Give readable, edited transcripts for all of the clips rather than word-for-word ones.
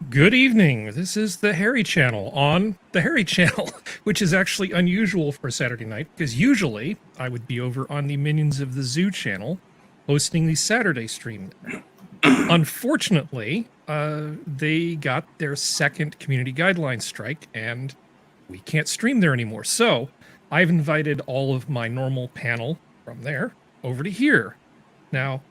Good evening. This is the Harry Channel on the Harry Channel, which is actually unusual for Saturday night because usually I would be over on the Minions of the Zoo channel hosting the Saturday stream. Unfortunately, they got their second community guidelines strike and we can't stream there anymore. So I've invited all of my normal panel from there over to here. Now,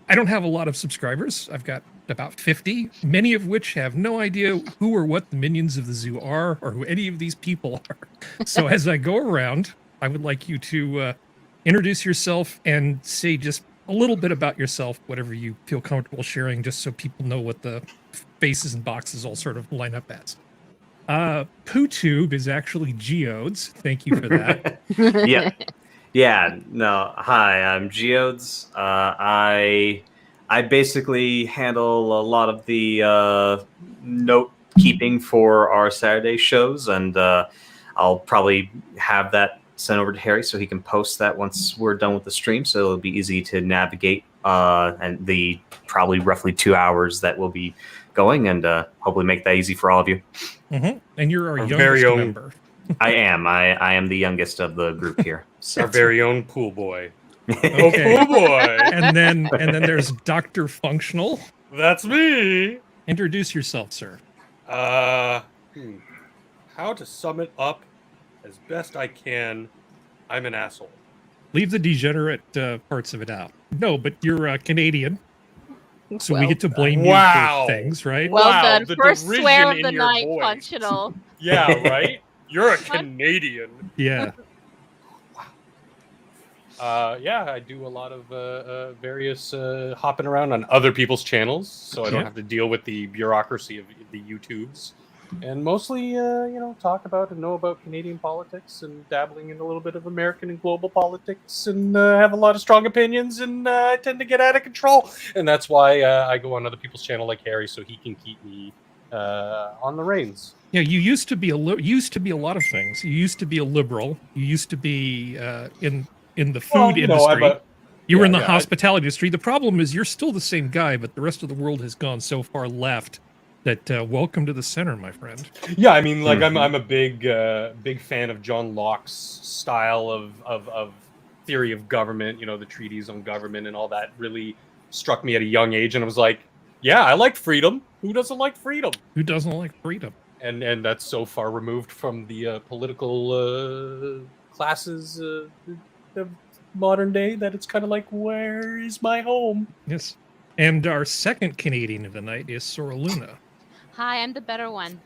I don't have a lot of subscribers. I've got about 50, many of which have no idea who or what the Minions of the Zoo are or who any of these people are. So as I go around, I would like you to introduce yourself and say just a little bit about yourself, whatever you feel comfortable sharing, just so people know what the faces and boxes all sort of line up as. PooTube is actually Geodes. Thank you for that. Yeah. No. Hi, I'm Geodes. I basically handle a lot of the note keeping for our Saturday shows, and I'll probably have that sent over to Harry so he can post that once we're done with the stream, so it'll be easy to navigate and the probably roughly 2 hours that will be going, and hopefully make that easy for all of you. Mm-hmm. And you're our youngest member. I am the youngest of the group here. Our very own pool boy. Okay. Oh, pool boy. And then there's DrFunctional. That's me. Introduce yourself, sir. How to sum it up as best I can, I'm an asshole. Leave the degenerate parts of it out. No, but you're Canadian. So we get to blame you for things, right? Well Wow, done. the First derision swear of in the your night, voice. Functional. Yeah, right? You're a Canadian. Yeah. I do a lot of various hopping around on other people's channels, so I don't have to deal with the bureaucracy of the YouTubes. And mostly, talk about and know about Canadian politics and dabbling in a little bit of American and global politics, and have a lot of strong opinions, and I tend to get out of control. And that's why I go on other people's channel like Harry, so he can keep me on the reins. Yeah, you used to be a lot of things. You used to be a liberal. You used to be in the food industry. You were in the hospitality industry. The problem is you're still the same guy, but the rest of the world has gone so far left that welcome to the center, my friend. Yeah, I mean, like I'm a big fan of John Locke's style of theory of government. You know, the treatise on government and all that really struck me at a young age, and I was like, yeah, I like freedom. Who doesn't like freedom? Who doesn't like freedom? And that's so far removed from the political classes of modern day that it's kind of like, where is my home? Yes. And our second Canadian of the night is Sora Luna. Hi, I'm the better one.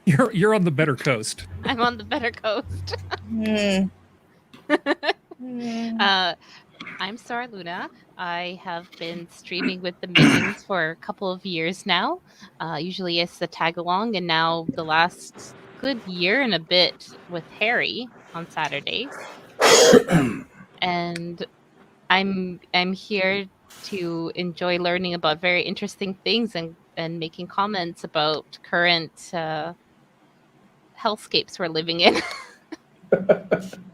You're on the better coast. I'm on the better coast. I'm Sora Luna. I have been streaming with the Minions for a couple of years now. Usually it's the tag along, and now the last good year and a bit with Harry on Saturdays. And I'm here to enjoy learning about very interesting things and making comments about current hellscapes we're living in.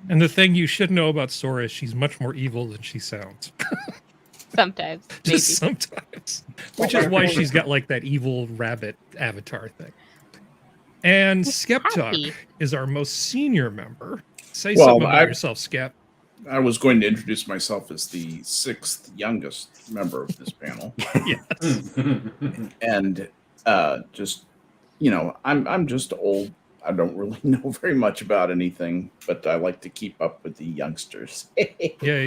And the thing you should know about Sora is she's much more evil than she sounds. Sometimes. Just sometimes. Which is why she's got like that evil rabbit avatar thing. And SkepTock is our most senior member. Say something about yourself, Skep. I was going to introduce myself as the 6th youngest member of this panel. Yes. And I'm just old. I don't really know very much about anything, but I like to keep up with the youngsters. Yeah,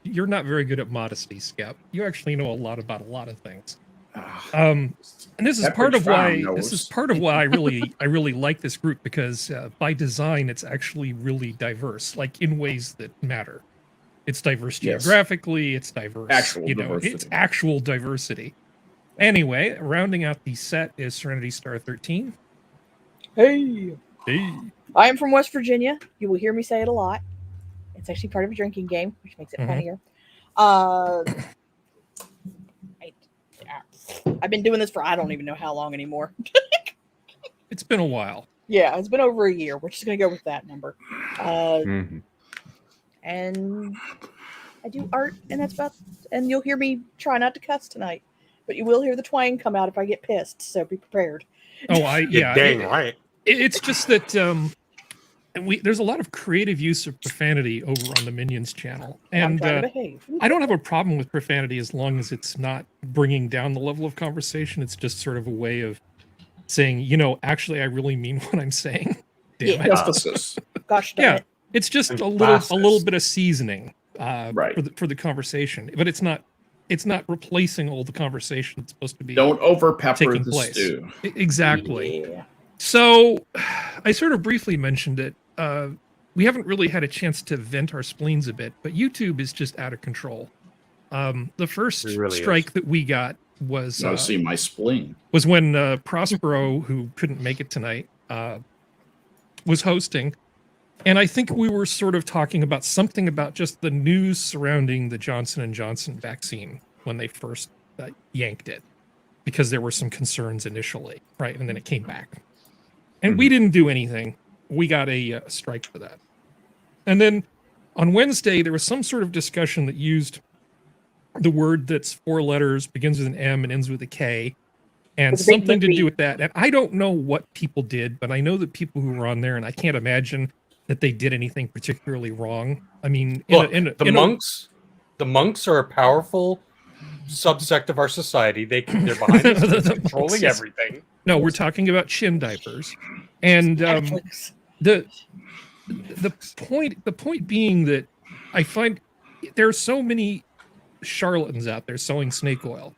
you're not very good at modesty, Skep. You actually know a lot about a lot of things. And this is part of why I really like this group, because by design it's actually really diverse, like in ways that matter. It's diverse geographically, it's diverse, diversity. It's actual diversity. Anyway, rounding out the set is Serenity Star 13. Hey. Hey. I am from West Virginia. You will hear me say it a lot. It's actually part of a drinking game, which makes it funnier. I've been doing this for I don't even know how long anymore. It's been a while. Yeah, it's been over a year. We're just going to go with that number. And I do art, and and you'll hear me try not to cuss tonight. But you will hear the twang come out if I get pissed, so be prepared. Oh, You're dang right. It's just that there's a lot of creative use of profanity over on the Minions channel, I'm and trying to behave. I don't have a problem with profanity as long as it's not bringing down the level of conversation. It's just sort of a way of saying, actually, I really mean what I'm saying. Damn it. Emphasis. Gosh darn Yeah, it. it's just a Emphasis. little bit of seasoning, Right. for the conversation, but it's not replacing all the conversation that's supposed to be Don't over pepper taking the place. stew. Exactly. Yeah. So, I sort of briefly mentioned it. We haven't really had a chance to vent our spleens a bit, but YouTube is just out of control. The first It really strike that we got was Now see my spleen. was when Prospero, who couldn't make it tonight, was hosting. And I think we were sort of talking about something about just the news surrounding the Johnson & Johnson vaccine when they first yanked it, because there were some concerns initially, right? And then it came back. And we didn't do anything. We got a strike for that. And then on Wednesday, there was some sort of discussion that used the word that's 4 letters, begins with an M and ends with a K, and With a big something to B. do with that. And I don't know what people did, but I know that people who were on there, and I can't imagine that they did anything particularly wrong. I mean, Look, the monks are a powerful subsect of our society. They're behind the scenes The controlling monks. everything. No, we're talking about chin diapers. And Netflix. the point being that I find there are so many charlatans out there selling snake oil,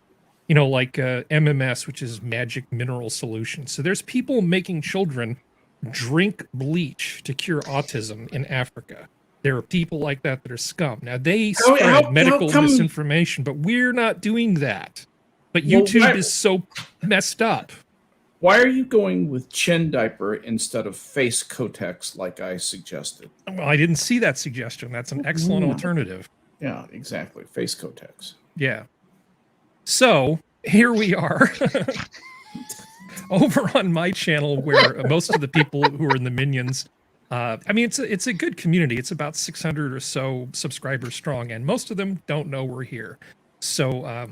like MMS, which is magic mineral solution. So there's people making children drink bleach to cure autism in Africa. There are people like that are scum. Now they spread medical misinformation, but we're not doing that. But YouTube is so messed up. Why are you going with chin diaper instead of face Kotex like I suggested? Well, I didn't see that suggestion. That's an excellent alternative. Yeah, exactly. Face Kotex. Yeah. So here we are over on my channel, where most of the people who are in the Minions, I mean, it's a good community. It's about 600 or so subscribers strong, and most of them don't know we're here. So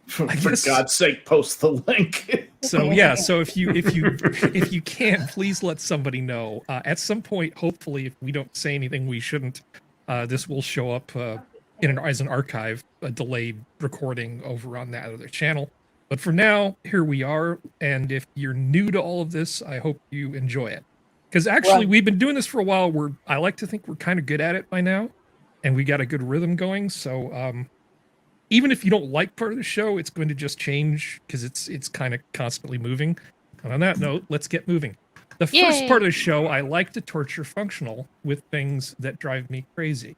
For guess- God's sake, post the link. So yeah, so if you can, please let somebody know. At some point, hopefully, if we don't say anything we shouldn't, this will show up as an archive, a delayed recording over on that other channel. But for now, here we are. And if you're new to all of this, I hope you enjoy it. Because actually, we've been doing this for a while. I like to think we're kind of good at it by now, and we got a good rhythm going. So even if you don't like part of the show, it's going to just change because it's kind of constantly moving. And on that note, let's get moving. The first part of the show, I like to torture functional with things that drive me crazy.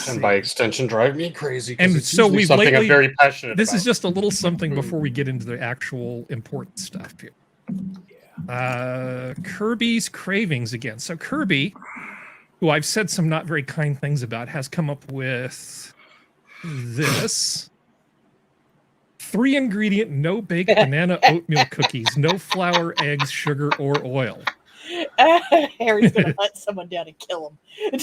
And by extension, drive me crazy. And it's so usually we've something lately- I'm very passionate This about. is just a little something before we get into the actual important stuff here. Kirby's cravings again. So Kirby, who I've said some not very kind things about, has come up with this 3-ingredient, no-bake banana oatmeal cookies, no flour, eggs, sugar, or oil. Harry's gonna hunt someone down and kill him.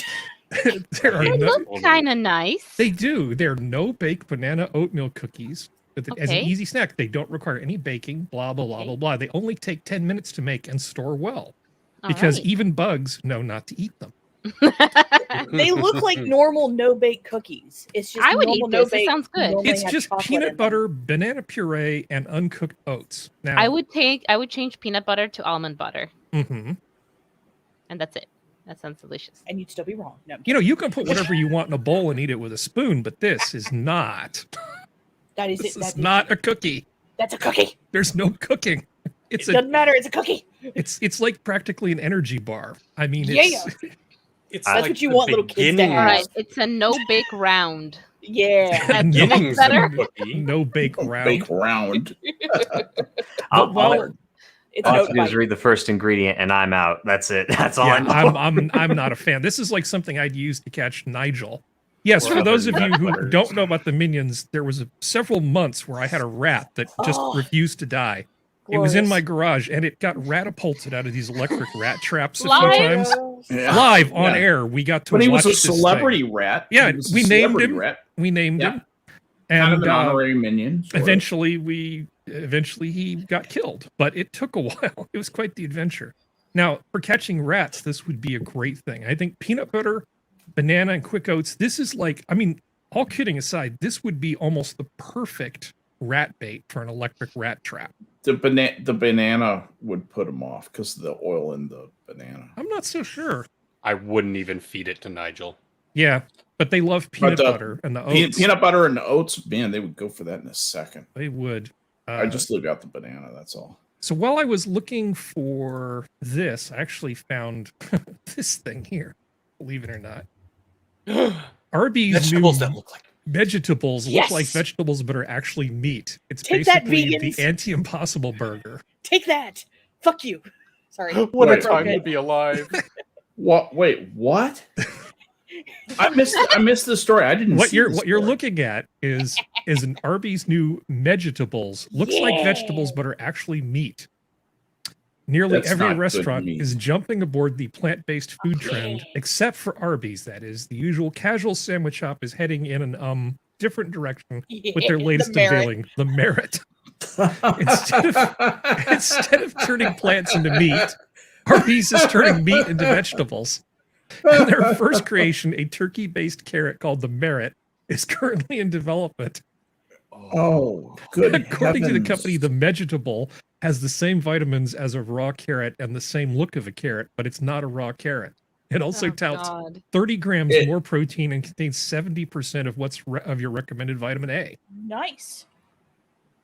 There are They no, look kind of nice. they do. They're no-bake banana oatmeal cookies as an Okay. easy snack. They don't require any baking. Blah blah blah Okay. blah blah. They only take 10 minutes to make and store well, All because right. even bugs know not to eat them. They look like normal no-bake cookies. It's just I would normal eat this. It no-bake. sounds good. normally It's have just chocolate in peanut them. butter, banana puree, and uncooked oats. Now, I would change peanut butter to almond butter, Mhm. and that's it. That sounds delicious. And you'd still be wrong. No, I'm You can put whatever you want in a bowl and eat it with a spoon, but this is not. that is This it. is not a cookie. That's a cookie. There's no cooking. It doesn't matter. It's a cookie. It's like practically an energy bar. I mean, Yeah. it's It's That's like what you the want little kids to beginnings- have. All right, it's a no bake round. Yeah. That's beginnings better. of a cookie. no bake round. Bake round. Well, It's all I an have to do oat is bite. read the first ingredient, and I'm out. That's it. That's all I Yeah, know. I'm not a fan. This is like something I'd use to catch Nigel. Yes, Or for those of other you who butters. don't know about the Minions, there was several months where I had a rat that just Oh. refused to die. It was in my Glorious. garage, and it got ratapulted out of these electric rat traps a few Live? times. Yeah. Live on Yeah. air, we got to When he watch was a this thing. celebrity rat. Yeah, he was a we named celebrity him. Rat. We named Yeah. him. Kind of And an honorary minion. sort of. eventually he got killed, but it took a while. It was quite the adventure. Now, for catching rats, this would be a great thing. I think peanut butter, banana, and quick oats. This is like, I mean, all kidding aside, this would be almost the perfect rat bait for an electric rat trap. The banana would put them off because of the oil in the banana. I'm not so sure. I wouldn't even feed it to Nigel. Yeah, but they love peanut But, butter and the oats. Peanut butter and the oats, man, they would go for that in a second. They would. I just leave out the banana. That's all. So while I was looking for this, I actually found this thing here. Believe it or not, Arby's Vegetables new that look like vegetables Yes. look like vegetables, but are actually meat. It's Take that, basically the vegans. anti-impossible burger. Take that. Fuck you. Sorry. what Wait, a time okay. to be alive. What? Wait, what? I missed the story. I didn't. What see you're the what you're story. looking at is an Arby's new vegetables. Looks like vegetables, but are actually meat. Nearly That's every not good restaurant meat. is jumping aboard the plant-based food trend, Yeah. except for Arby's. That is, the usual casual sandwich shop is heading in an different direction with their Yeah, latest the merit. unveiling, the merit. Instead of turning plants into meat, Arby's is turning meat into vegetables. And their first creation, a turkey-based carrot called the Merit, is currently in development. Oh, good. According to the heavens. company, the vegetable has the same vitamins as a raw carrot and the same look of a carrot, but it's not a raw carrot. It also Oh, touts God. 30 grams It- more protein and contains 70% of of your recommended vitamin A. Nice.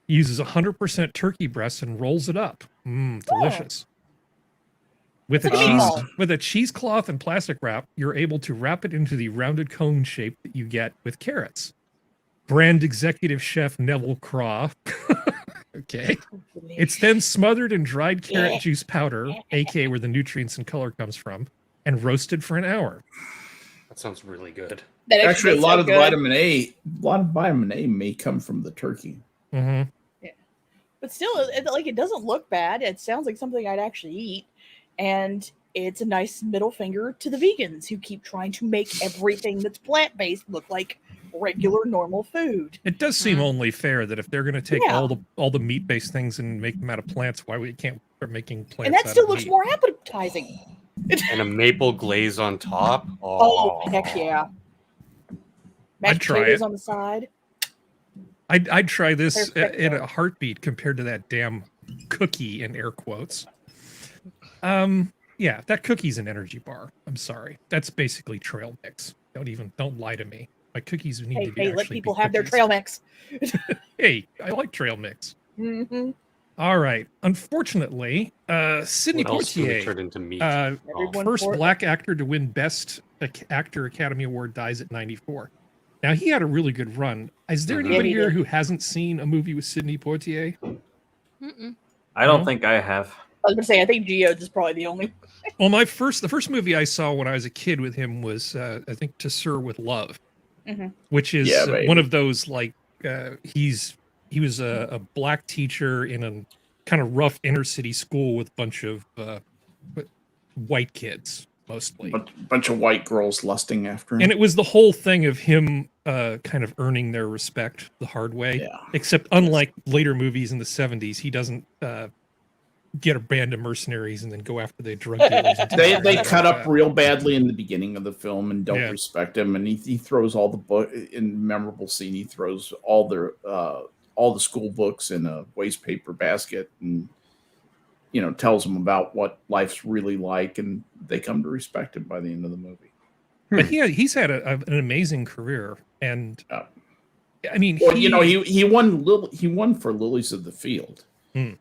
Uses 100% turkey breast and rolls it up. Delicious. With a It's like a cheese meatball. with a cheesecloth and plastic wrap, you're able to wrap it into the rounded cone shape that you get with carrots. Brand executive chef Neville Craw. Okay. It's then smothered in dried carrot juice powder, aka where the nutrients and color comes from, and roasted for an hour. That sounds really good. That Actually, a makes lot it of the good. vitamin A may come from the turkey. Mm-hmm. But still, it doesn't look bad. It sounds like something I'd actually eat, and it's a nice middle finger to the vegans who keep trying to make everything that's plant based look like regular normal food. It does seem Mhm. only fair that if they're going to take Yeah. all the meat based things and make them out of plants, why we can't start making plants? And that out still of looks meat? more appetizing. And a maple glaze on top. Oh, heck yeah. Mashed try potatoes it. on the side. I'd try this Perfecto. in a heartbeat compared to that damn cookie in air quotes. Yeah, that cookie's an energy bar. I'm sorry. That's basically trail mix. Don't lie to me. My cookies need Hey, to be hey, actually let people be have their cookies. trail mix. Hey, I like trail mix. Mm-hmm. All right. Unfortunately, Sidney What else can we Poitier, turn into meat? Everyone first for it. black actor to win Best Actor Academy Award, dies at 94. Now, he had a really good run. Is there Mhm. anybody Yeah, he here did. who hasn't seen a movie with Sidney Poitier? Mm-mm. I don't No? think I have. I was going to say, I think Geodes is probably the only. Well, the first movie I saw when I was a kid with him was, I think, To Sir with Love, Mhm. which is Yeah, baby. one of those, like, he was a black teacher in a kind of rough inner city school with a bunch of white kids, mostly. Bunch of white girls lusting after him. And it was the whole thing of him kind of earning their respect the hard way. Yeah. Except unlike later movies in the 70s, he doesn't get a band of mercenaries and then go after the drug dealers. and They things like cut up that. real badly in the beginning of the film and don't Yeah. respect him. And he throws all the book in memorable scene. He throws all the school books in a waste paper basket and tells them about what life's really like, and they come to respect him by the end of the movie. But he's had an amazing career, and Yeah. I mean, Well, he won for Lilies of the Field, Hmm.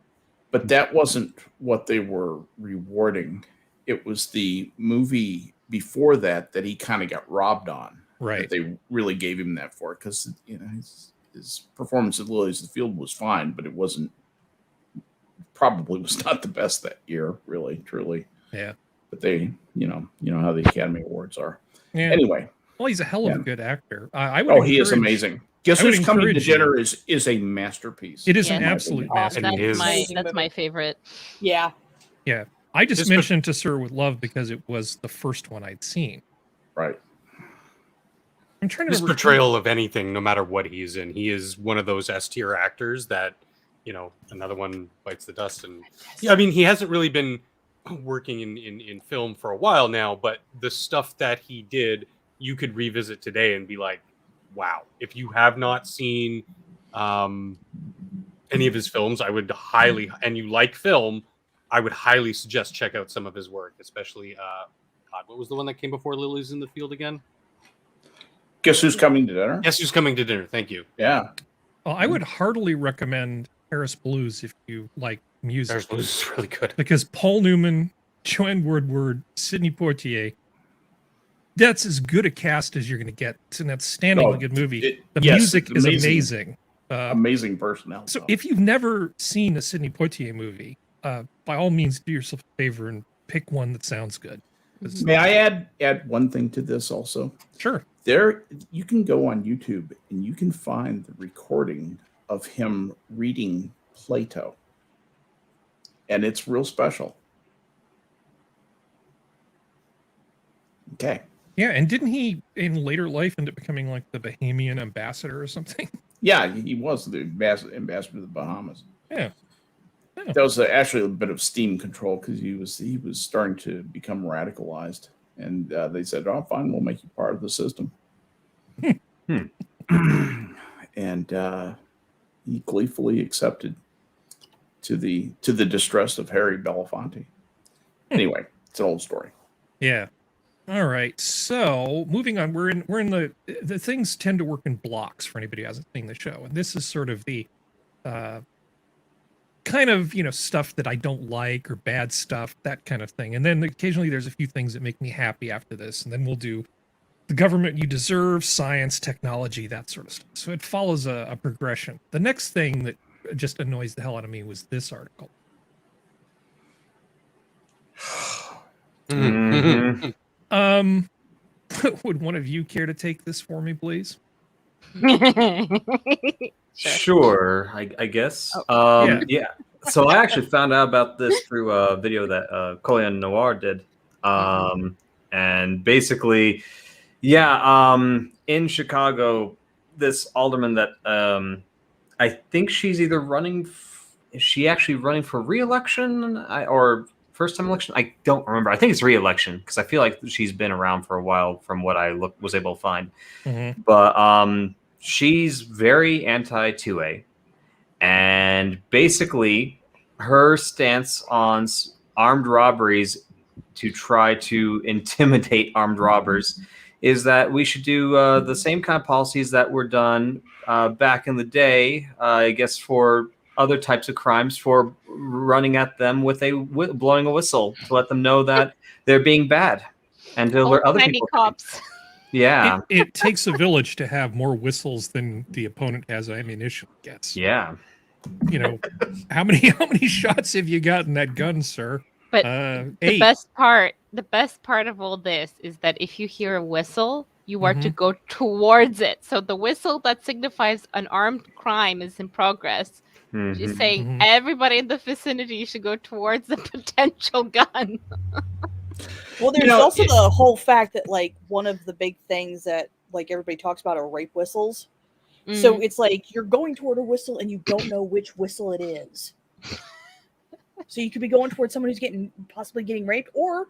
but that wasn't what they were rewarding. It was the movie before that he kind of got robbed on. right. That they really gave him that for, because his performance at Lilies of the Field was fine, but it probably was not the best that year, really, truly. Yeah. But they, how the Academy Awards are. Yeah. Anyway, Well, he's a hell of a Yeah. good actor. I would. he is encourage- amazing. Guess I would Who's Coming to encourage you. Dinner is a masterpiece. It is Yeah. an absolute Awesome. masterpiece. It is. Amazing That's movie. my favorite. Yeah. I just Just mentioned To Sir with Love because it was the first one I'd seen. Right. I'm trying to His remember. portrayal of anything, no matter what he's in, he is one of those S tier actors that, another one bites the dust. And yeah, I mean, he hasn't really been working in film for a while now, but the stuff that he did, you could revisit today and be like, wow. If you have not seen any of his films, I would highly, and you like film, I would highly suggest check out some of his work, especially, God, what was the one that came before Lilies in the Field again? Guess Who's Coming to Dinner? Guess Who's Coming to Dinner. Thank you. Yeah. Well, I would heartily recommend Paris Blues if you like music. Paris Blues is really good. Because Paul Newman, Joanne Woodward, Sidney Poitier, that's as good a cast as you're going to get. It's an outstandingly good movie. The music is amazing. Amazing personnel. So if you've never seen a Sidney Poitier movie, by all means, do yourself a favor and pick one that sounds good. May I add one thing to this also? Sure. There, you can go on YouTube and you can find the recording of him reading Plato. And it's real special. Okay. Yeah, and didn't he, in later life, end up becoming like the Bahamian ambassador or something? Yeah, he was the ambassador to the Bahamas. Yeah. That was actually a bit of steam control because he was starting to become radicalized. And they said, "Oh, fine, we'll make you part of the system." And he gleefully accepted, to the distress of Harry Belafonte. Anyway, it's an old story. Yeah. All right. So moving on, we're in the things tend to work in blocks for anybody who hasn't seen the show, and this is sort of the kind of stuff that I don't like or bad stuff, that kind of thing. And then occasionally there's a few things that make me happy after this, and then we'll do the government you deserve, science, technology, that sort of stuff. So it follows a progression. The next thing that just annoys the hell out of me was this article. Would one of you care to take this for me, please? Sure, I guess. Yeah. So I actually found out about this through a video that Colin Noir did. And basically, in Chicago, this alderman that I think she's either is she actually running for re-election or first-time election? I don't remember. I think it's re-election because I feel like she's been around for a while from what I was able to find. Mm-hmm. But she's very anti-2A. And basically, her stance on armed robberies to try to intimidate armed robbers is that we should do the same kind of policies that were done back in the day, I guess, for other types of crimes, for running at them with blowing a whistle to let them know that they're being bad and to alert other people. Cops. Yeah. It takes a village to have more whistles than the opponent has ammunition, I guess. Yeah. How many shots have you got in that gun, sir? But 8. the best part of all this is that if you hear a whistle, you are to go towards it. So the whistle that signifies an armed crime is in progress. Is saying everybody in the vicinity should go towards the potential gun. Well, there's also the whole fact that like one of the big things that like everybody talks about are rape whistles. So it's like you're going toward a whistle and you don't know which whistle it is. So you could be going towards someone who's possibly getting raped, or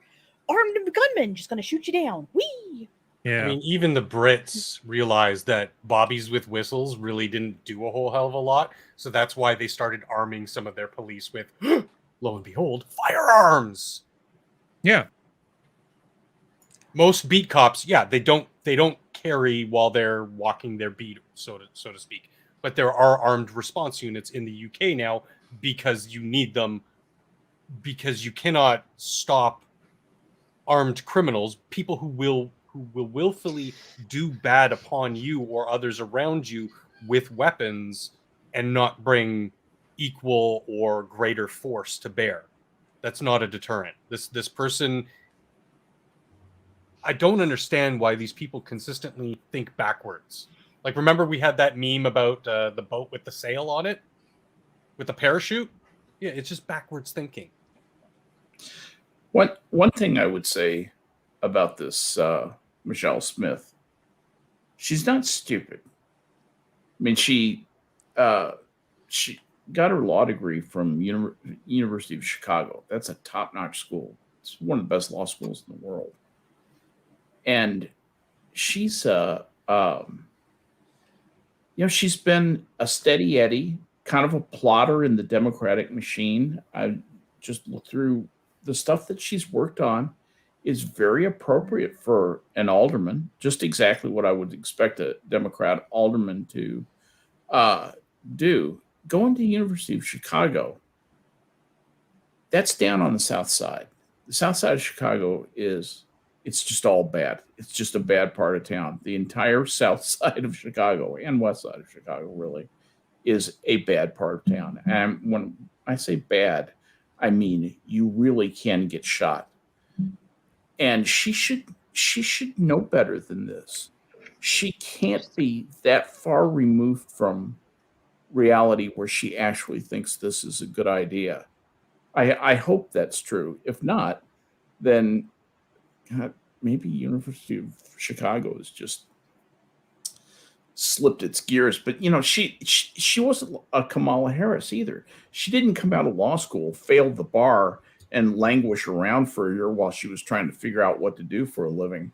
armed gunman just going to shoot you down. Whee! Yeah. I mean, even the Brits realized that bobbies with whistles really didn't do a whole hell of a lot. So that's why they started arming some of their police with, lo and behold, firearms. Yeah. Most beat cops, they don't carry while they're walking their beat, so to speak. But there are armed response units in the UK now because you need them, because you cannot stop armed criminals, people who will willfully do bad upon you or others around you with weapons and not bring equal or greater force to bear. That's not a deterrent. This person, I don't understand why these people consistently think backwards. Like, remember we had that meme about the boat with the sail on it? With the parachute? Yeah, it's just backwards thinking. One thing I would say about this Michelle Smith, she's not stupid. I mean, she got her law degree from University of Chicago. That's a top-notch school. It's one of the best law schools in the world. And she's she's been a steady Eddie, kind of a plotter in the Democratic machine. I just looked through the stuff that she's worked on is very appropriate for an alderman, just exactly what I would expect a Democrat alderman to do. Going to the University of Chicago, that's down on the south side. The south side of Chicago it's just all bad. It's just a bad part of town. The entire south side of Chicago and west side of Chicago really is a bad part of town. And when I say bad, I mean you really can get shot. And she should know better than this. She can't be that far removed from reality where she actually thinks this is a good idea. I hope that's true. If not, then God, maybe University of Chicago has just slipped its gears. But she wasn't a Kamala Harris either. She didn't come out of law school, failed the bar, and languish around for a year while she was trying to figure out what to do for a living.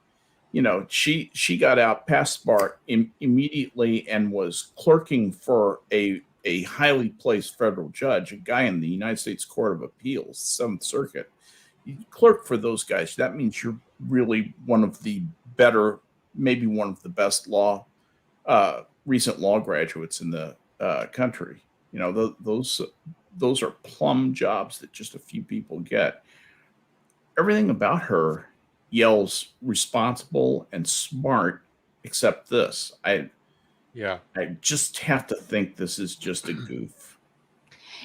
She got out, passed the bar immediately, and was clerking for a highly placed federal judge, a guy in the United States Court of Appeals, 7th Circuit. You clerk for those guys. That means you're really one of the better, maybe one of the best recent law graduates in the country. Those are plum jobs that just a few people get. Everything about her yells responsible and smart, except this. I just have to think this is just a goof.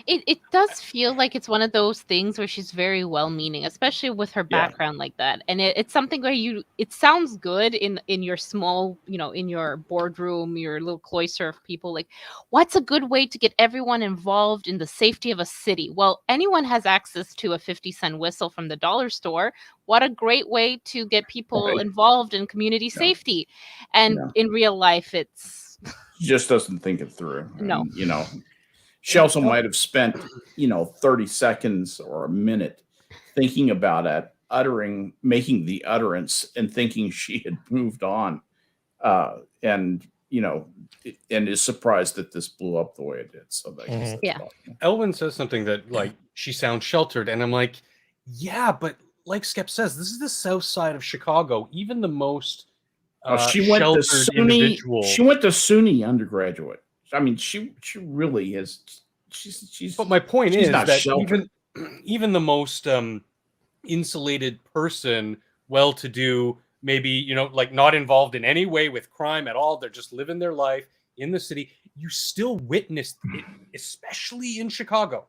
It does feel like it's one of those things where she's very well-meaning, especially with her background like that. And it's something where it sounds good in your small, in your boardroom, your little cloister of people. Like, what's a good way to get everyone involved in the safety of a city? Well, anyone has access to a 50-cent whistle from the dollar store. What a great way to get people involved in community safety. And in real life, it's... She just doesn't think it through. No. And, she also might have spent, 30 seconds or a minute thinking about it, making the utterance and thinking she had moved on. And is surprised that this blew up the way it did. So Elwin says something that she sounds sheltered. And I'm like, yeah, but like Skep says, this is the south side of Chicago. Even the most she went to sheltered individual. She went to SUNY undergraduate. I mean, she really is. She's. But my point is that sheltered. even the most insulated person, well-to-do, maybe not involved in any way with crime at all. They're just living their life in the city. You still witness it, especially in Chicago.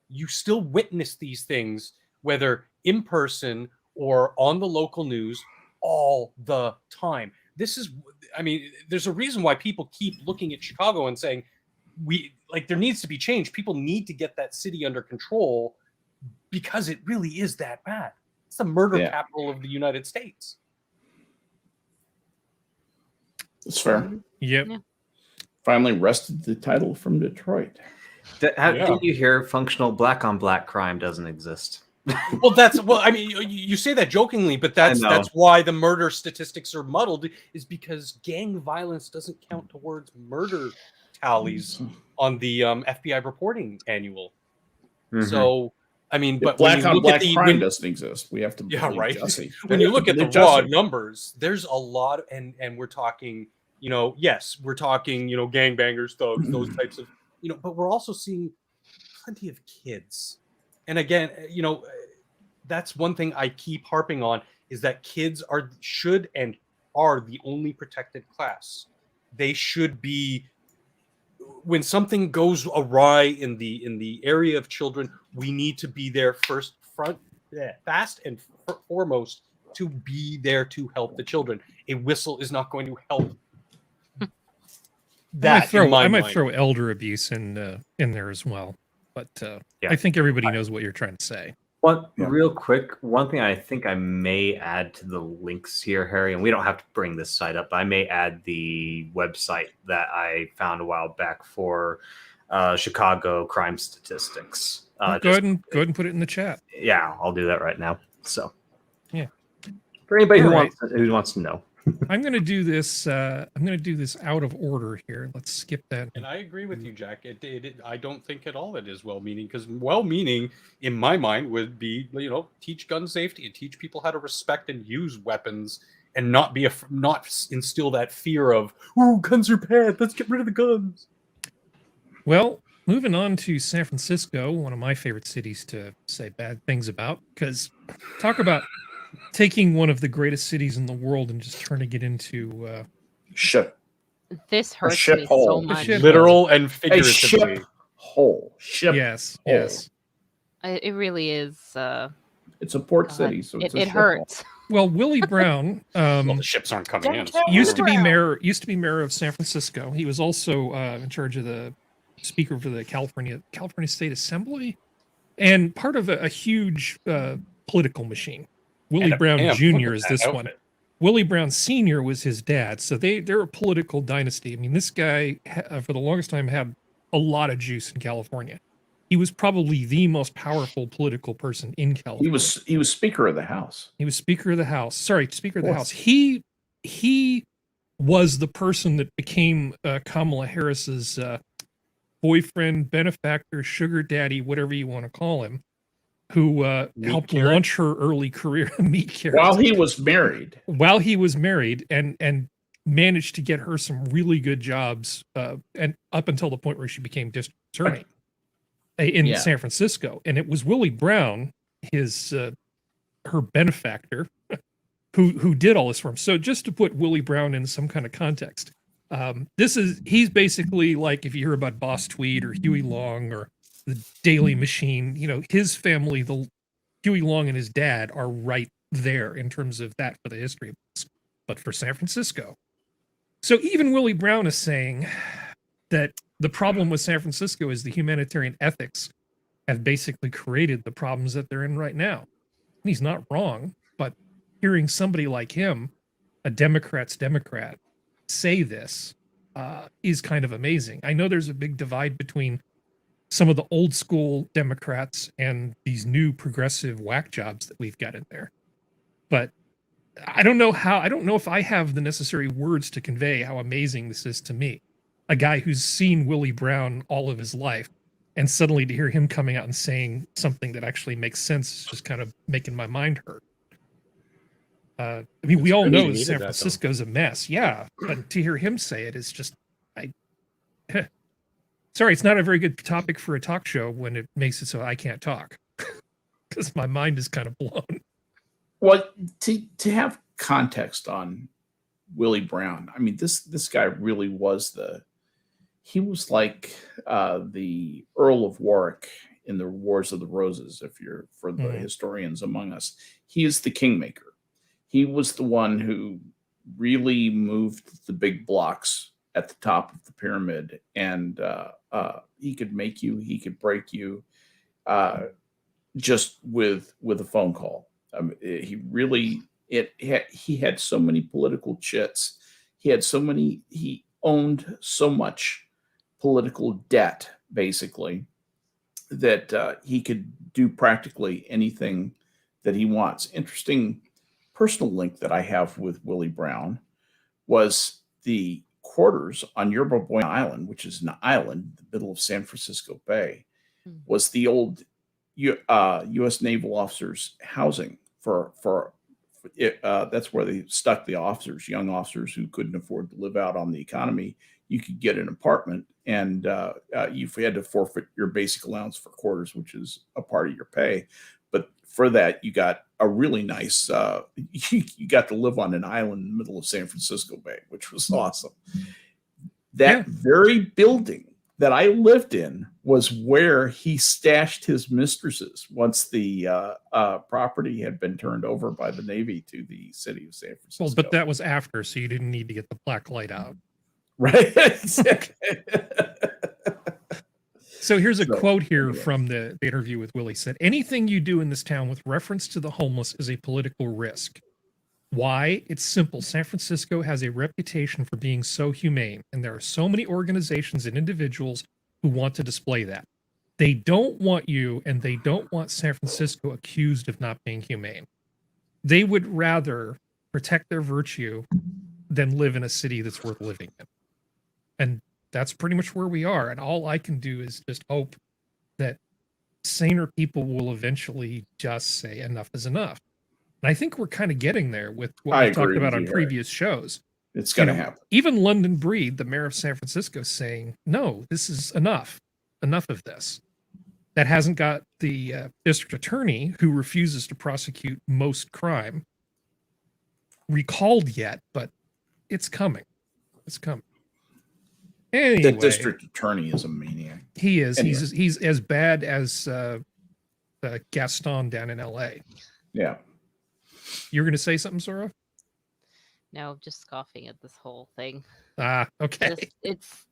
You still witness these things, whether in person or on the local news, all the time. There's a reason why people keep looking at Chicago and saying, there needs to be change. People need to get that city under control because it really is that bad. It's the murder capital of the United States. That's fair. Yep. Yeah. Finally wrested the title from Detroit. Did you hear functional black on black crime doesn't exist? You say that jokingly, but that's why the murder statistics are muddled, is because gang violence doesn't count towards murder tallies on the FBI reporting annual. Mm-hmm. So, but black on black crime doesn't exist. We have to Jesse. When you look at the raw numbers, there's a lot, and we're talking, we're talking, gangbangers, thugs, those types of, but we're also seeing plenty of kids. And again, that's one thing I keep harping on, is that kids should and are the only protected class. They should be, when something goes awry in the area of children, we need to be there fast and foremost to be there to help the children. A whistle is not going to help. I might throw elder abuse in there as well. But I think everybody knows what you're trying to say. Real quick, one thing I think I may add to the links here, Harry, and we don't have to bring this site up, but I may add the website that I found a while back for Chicago crime statistics. Go ahead and put it in the chat. Yeah, I'll do that right now. So, yeah, for anybody who right. wants to know. I'm going to do this. I'm going to do this out of order here. Let's skip that. And I agree with you, Jack. I don't think at all it is well-meaning, because well-meaning, in my mind, would be, teach gun safety and teach people how to respect and use weapons, and not instill that fear of, "Ooh, guns are bad. Let's get rid of the guns." Well, moving on to San Francisco, one of my favorite cities to say bad things about, because talk about taking one of the greatest cities in the world and just turning it into shit. This hurts shit me hole. so much. Literal and A figuratively. ship hole. Ship. Yes, hole. yes. It really is. It's a port city, so it's it hurts. Well, Willie Brown Well, the ships aren't coming in. Downtown used to be Brown. mayor of San Francisco. He was also in charge of the speaker for the California State Assembly, and part of a huge political machine. Willie And a Brown pimp. Jr. Look at is that this outfit. one. Willie Brown Sr. was his dad, so they're a political dynasty. I mean, this guy for the longest time had a lot of juice in California. He was probably the most powerful political person in California. He was Speaker of the House. He was Speaker of the House. Sorry, Speaker of the House. He was the person that became Kamala Harris's boyfriend, benefactor, sugar daddy, whatever you want to call him, who helped launch her early career. Meat carrot. While he was married. While he was married, and managed to get her some really good jobs, and up until the point where she became district attorney in San Francisco. And it was Willie Brown, her benefactor, who did all this for him. So just to put Willie Brown in some kind of context, he's basically like, if you hear about Boss Tweed or Huey Long or the Daily Machine, his family, Huey Long and his dad are right there in terms of that for the history of books. But for San Francisco. So even Willie Brown is saying that the problem with San Francisco is the humanitarian ethics have basically created the problems that they're in right now. And he's not wrong, but hearing somebody like him, a Democrat's Democrat, say this is kind of amazing. I know there's a big divide between some of the old school Democrats and these new progressive whack jobs that we've got in there. But I don't know if I have the necessary words to convey how amazing this is to me. A guy who's seen Willie Brown all of his life, and suddenly to hear him coming out and saying something that actually makes sense is just kind of making my mind hurt. I mean, we all know San Francisco's a mess. Yeah, but to hear him say it is just, sorry, it's not a very good topic for a talk show when it makes it so I can't talk because my mind is kind of blown. Well, to have context on Willie Brown, I mean, this guy really was he was like the Earl of Warwick in the Wars of the Roses, for the historians among us. He is the kingmaker. He was the one who really moved the big blocks at the top of the pyramid, and he could make you, he could break you, just with a phone call. He really, he had so many political chits. He owned so much political debt, basically, that he could do practically anything that he wants. Interesting personal link that I have with Willie Brown was the quarters on Yerba Buena Island, which is an island in the middle of San Francisco Bay, was the old U.S. naval officers' housing for it. That's where they stuck the officers, young officers who couldn't afford to live out on the economy. You could get an apartment, and you had to forfeit your basic allowance for quarters, which is a part of your pay. But for that, you got a really nice, you got to live on an island in the middle of San Francisco Bay, which was awesome. That very building that I lived in was where he stashed his mistresses once the property had been turned over by the Navy to the city of San Francisco. Well, but that was after, so you didn't need to get the black light out. Right. So here's a So, quote here anyway. from the interview with Willie. Said, anything you do in this town with reference to the homeless is a political risk. Why? It's simple. San Francisco has a reputation for being so humane, and there are so many organizations and individuals who want to display that. They don't want you, and they don't want San Francisco accused of not being humane. They would rather protect their virtue than live in a city that's worth living in. And that's pretty much where we are. And all I can do is just hope that saner people will eventually just say enough is enough. And I think we're kind of getting there with what I we've talked agree about with on you, Harry. previous shows. It's going to You know, happen. Even London Breed, the mayor of San Francisco, saying, no, this is enough. Enough of this. That hasn't got the district attorney, who refuses to prosecute most crime, recalled yet, but it's coming. It's coming. Anyway, The district attorney is a maniac. he is. Anyway. He's as bad as Gaston down in L.A. Yeah. You're going to say something, Sora? No, just scoffing at this whole thing. Ah, okay. It's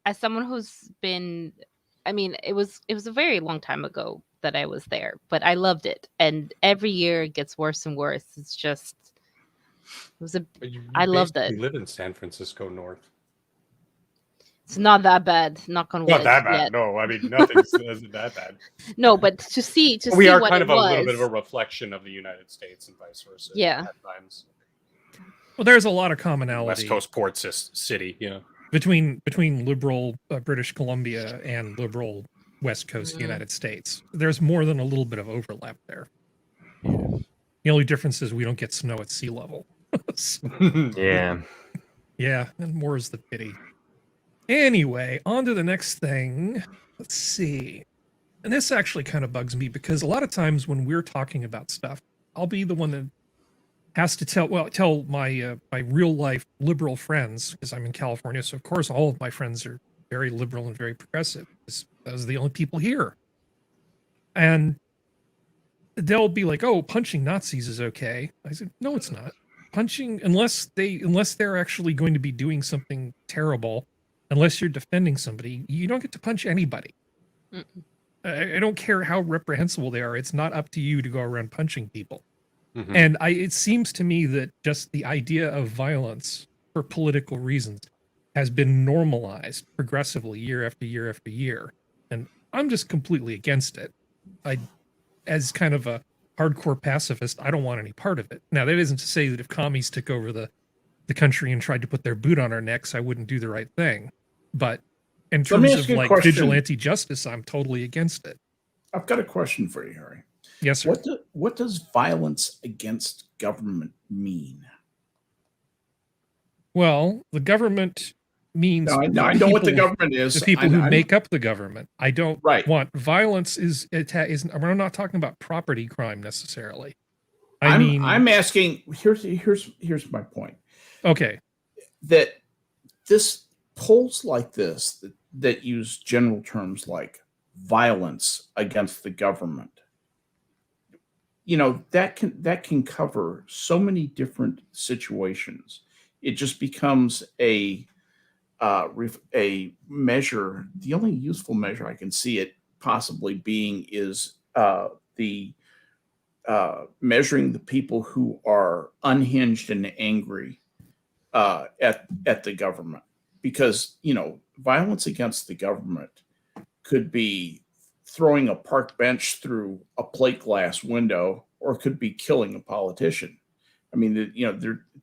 as someone who's been, I mean, it was a very long time ago that I was there, but I loved it, and every year it gets worse and worse. It's just, I love that. You live in San Francisco North. It's not that bad. Knock on wood. Not that bad. Yet. No, I mean nothing isn't that bad. No, but to see We are what kind it of a was. little bit of a reflection of the United States and vice versa. Yeah. At times. Well, there's a lot of commonality West Coast port city. Yeah. between liberal British Columbia and liberal West Coast United States. There's more than a little bit of overlap there. The only difference is we don't get snow at sea level. So, Yeah. yeah, and more is the pity. Anyway, on to the next thing. Let's see. And this actually kind of bugs me because a lot of times when we're talking about stuff, I'll be the one that has to tell my my real life liberal friends, because I'm in California, so of course all of my friends are very liberal and very progressive. Those are the only people here. And they'll be like, "Oh, punching Nazis is okay." I said, "No, it's not. Punching, unless they're actually going to be doing something terrible, unless you're defending somebody, you don't get to punch anybody. I don't care how reprehensible they are. It's not up to you to go around punching people." Mhm. And it seems to me that just the idea of violence for political reasons has been normalized progressively year after year after year. And I'm just completely against it. As kind of a hardcore pacifist, I don't want any part of it. Now, that isn't to say that if commies took over the country and tried to put their boot on our necks, I wouldn't do the right thing. But in Let me terms ask of you a like question. vigilante justice, I'm totally against it. I've got a question for you, Harry. Yes, sir. What does violence against government mean? Well, the government means Now, I know what the people- government is. the people I- who I- make up the government. I don't Right. want violence. I'm not talking about property crime necessarily. I'm asking. Here's my point. Okay. That this polls like this that use general terms like violence against the government, that can cover so many different situations. It just becomes a measure. The only useful measure I can see it possibly being is the measuring the people who are unhinged and angry at the government, because violence against the government could be throwing a park bench through a plate glass window, or it could be killing a politician. I mean,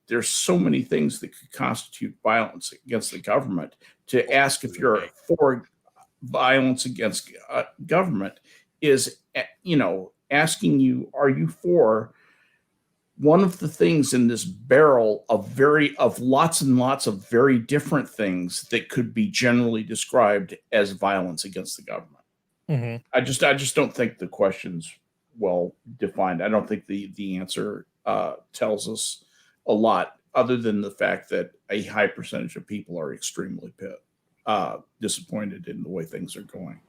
there's so many things that could constitute violence against the government. To ask if you're for violence against government is, asking you, are you for one of the things in this barrel of lots and lots of very different things that could be generally described as violence against the government? Mm-hmm. I just don't think the question's well defined. I don't think the answer tells us a lot, other than the fact that a high percentage of people are extremely disappointed in the way things are going.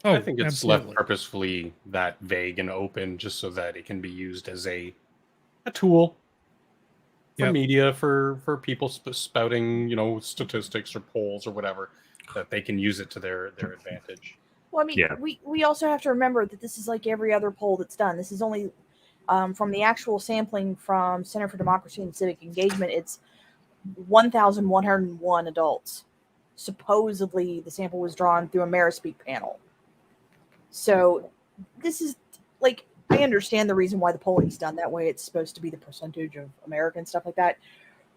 Oh, I think it's absolutely. left purposefully that vague and open, just so that it can be used as a tool for Yep. media, for people spouting, statistics or polls or whatever. that they can use it to their advantage. Well, I mean, Yeah. we also have to remember that this is like every other poll that's done. This is only from the actual sampling from Center for Democracy and Civic Engagement. It's 1,101 adults. Supposedly, the sample was drawn through a Merispeak panel. So this is like, I understand the reason why the polling's done that way. It's supposed to be the percentage of Americans, stuff like that.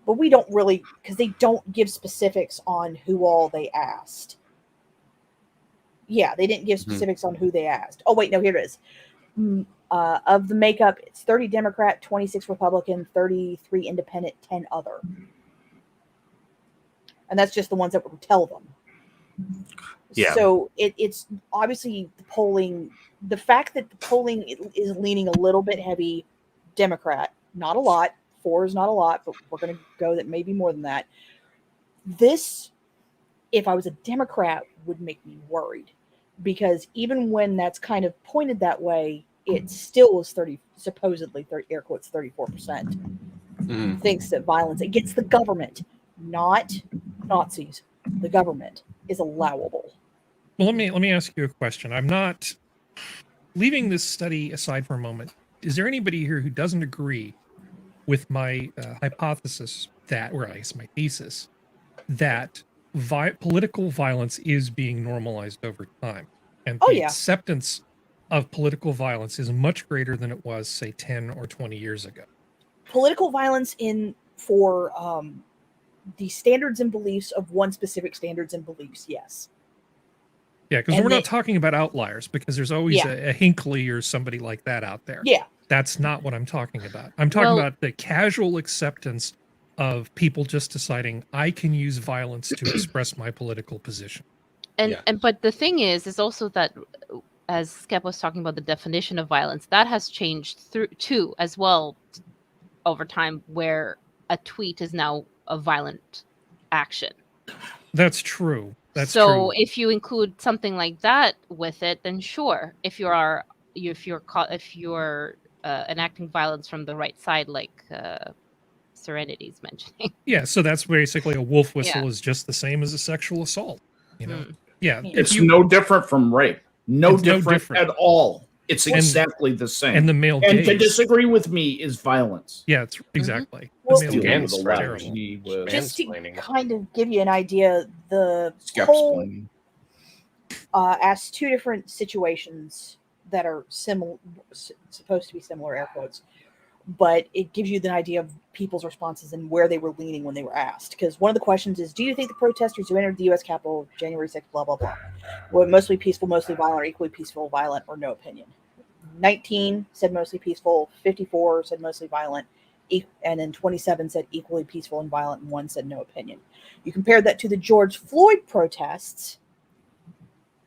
But we don't really, because they don't give specifics on who all they asked. Yeah, they didn't give specifics on who they asked. Oh, wait, no, here it is. Of the makeup, it's 30 Democrat, 26 Republican, 33 Independent, 10 other. And that's just the ones that would tell them. Yeah. So it's obviously the polling, the fact that the polling is leaning a little bit heavy Democrat, not a lot. 4 is not a lot, but we're going to go that maybe more than that. This, if I was a Democrat, would make me worried, because even when that's kind of pointed that way, it still is supposedly air quotes 34% thinks that violence against the government, not Nazis, the government, is allowable. Well, let me ask you a question. I'm not leaving this study aside for a moment. Is there anybody here who doesn't agree with my hypothesis that, or I guess my thesis, that political violence is being normalized over time, and the acceptance of political violence is much greater than it was, say, 10 or 20 years ago? Political violence for the standards and beliefs of one specific standards and beliefs, yes. Yeah, because we're not talking about outliers, because there's always a Hinckley or somebody like that out there. Yeah. That's not what I'm talking about. I'm talking about the casual acceptance of people just deciding I can use violence to express my political position. But the thing is also that, as Skep was talking about the definition of violence, that has changed too as well over time, where a tweet is now a violent action. That's true. That's so true. If you include something like that with it, then sure. If you're enacting violence from the right side, like Serenity's mentioning. Yeah, so that's basically a wolf whistle is just the same as a sexual assault. You know, it's no different from rape. No different at all. It's exactly the same. And the male gaze. To disagree with me is violence. Yeah, it's exactly. Well, the male gaze is terrible. Just to kind of give you an idea, the poll asked 2 different situations that are supposed to be similar, air quotes, but it gives you the idea of people's responses and where they were leaning when they were asked. Because one of the questions is, do you think the protesters who entered the U.S. Capitol January 6th, blah, blah, blah, were mostly peaceful, mostly violent, or equally peaceful, violent, or no opinion? 19 said mostly peaceful, 54 said mostly violent, and then 27 said equally peaceful and violent, and 1 said no opinion. You compared that to the George Floyd protests,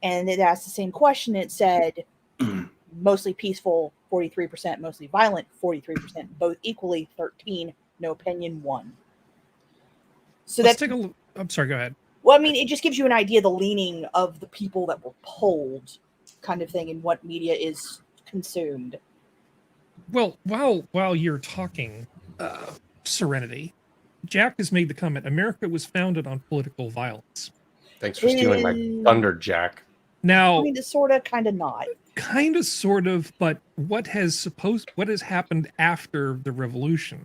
and it asked the same question. It said mostly peaceful, 43%, mostly violent, 43%, both equally, 13, no opinion, 1. So Let's take a look. I'm sorry, go ahead. Well, I mean, it just gives you an idea of the leaning of the people that were polled, kind of thing, and what media is consumed. Well, while you're talking, Serenity, Jack has made the comment, America was founded on political violence. Thanks for stealing my thunder, Jack. Now, kind of, sort of, kind of not. Kind of, sort of, but what has happened after the revolution?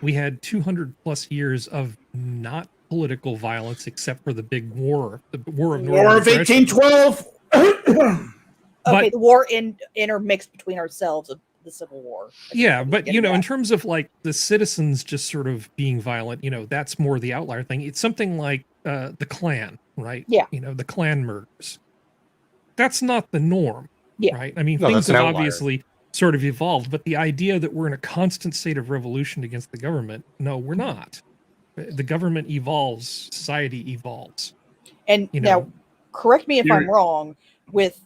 We had 200 plus years of not political violence, except for the big war, the War of 1812. Okay, the war intermixed between ourselves of the Civil War. Yeah, but in terms of like the citizens just sort of being violent, that's more the outlier thing. It's something like the Klan, right? Yeah. The Klan murders. That's not the norm, right? I mean, No, things that's an have outlier. obviously sort of evolved, but the idea that we're in a constant state of revolution against the government, no, we're not. The government evolves, society evolves. And now, correct me if I'm wrong, with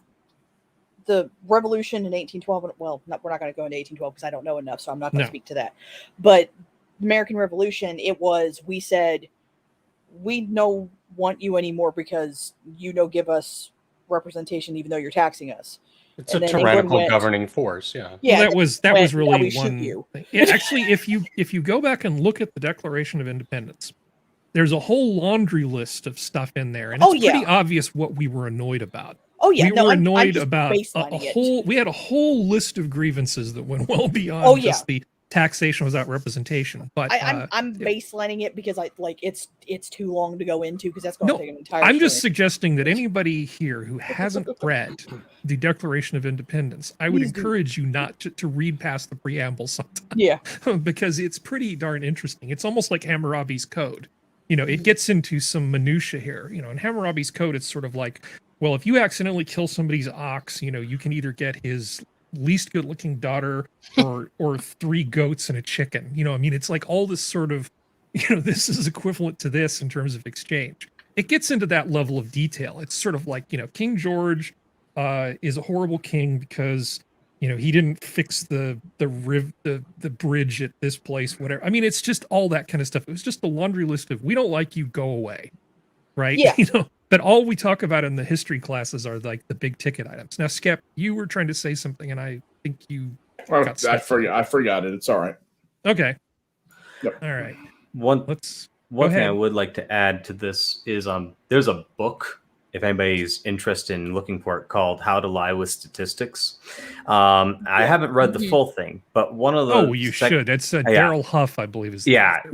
the revolution in 1812, well, we're not going to go into 1812 because I don't know enough, so I'm not going to speak to that. But the American Revolution, we said, we don't want you anymore because give us representation even though you're taxing us. It's a tyrannical governing force, well, that was really one thing. Yeah, actually, if you go back and look at the Declaration of Independence, there's a whole laundry list of stuff in there, and Oh, it's pretty yeah. obvious what we were annoyed about. Oh yeah, We no, were I'm annoyed just about a baselining it. whole. We had a whole list of grievances that went well beyond Oh, yeah. just the taxation without representation. But I'm baselining it because it's too long to go into because that's going to No, take an entire. I'm just stream. suggesting that anybody here who hasn't read the Declaration of Independence, I would Please do. encourage you not to read past the preamble sometime. Yeah. Because it's pretty darn interesting. It's almost like Hammurabi's Code. You know, it gets into some minutia here. You know, in Hammurabi's Code, it's sort of like, well, if you accidentally kill somebody's ox, you know, you can either get his least good-looking daughter or 3 goats and a chicken. You know, I mean, it's like all this sort of, you know, this is equivalent to this in terms of exchange. It gets into that level of detail. It's sort of like, you know, King George is a horrible king because, you know, he didn't fix the bridge at this place, whatever. I mean, it's just all that kind of stuff. It was just a laundry list of, we don't like you, go away, right? Yeah. You know, but all we talk about in the history classes are like the big ticket items. Now, Skep, you were trying to say something, and I think you got I stuck. forgot it. It's all right. Okay. Yep. All right. One Let's thing I ahead. would like to add to this is there's a book, if anybody's interested in looking for it, called How to Lie with Statistics. I haven't read the full thing, but one of the Oh, you should. It's Daryl Huff, I believe, is the author.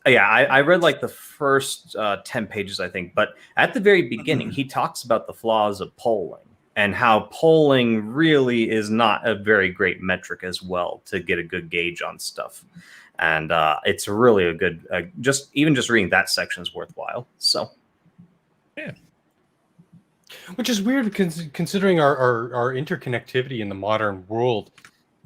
I read like the first 10 pages, I think, but at the very beginning he talks about the flaws of polling and how polling really is not a very great metric as well to get a good gauge on stuff. And it's really a good just reading that section is worthwhile. So yeah. Which is weird considering our interconnectivity in the modern world.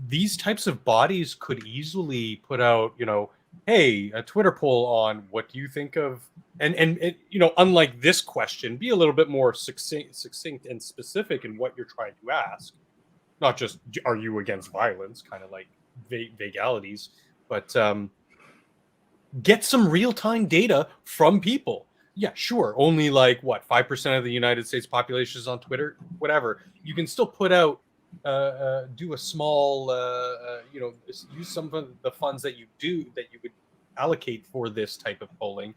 These types of bodies could easily put out, you know, hey, a Twitter poll on what do you think of, and you know, unlike this question, be a little bit more succinct and specific in what you're trying to ask. Not just, are you against violence, kind of like vagalities, but get some real-time data from people. Yeah, sure. Only like what 5% of the United States population is on Twitter. Whatever. You can still put out, do a small, you know, use some of the funds that you would allocate for this type of polling.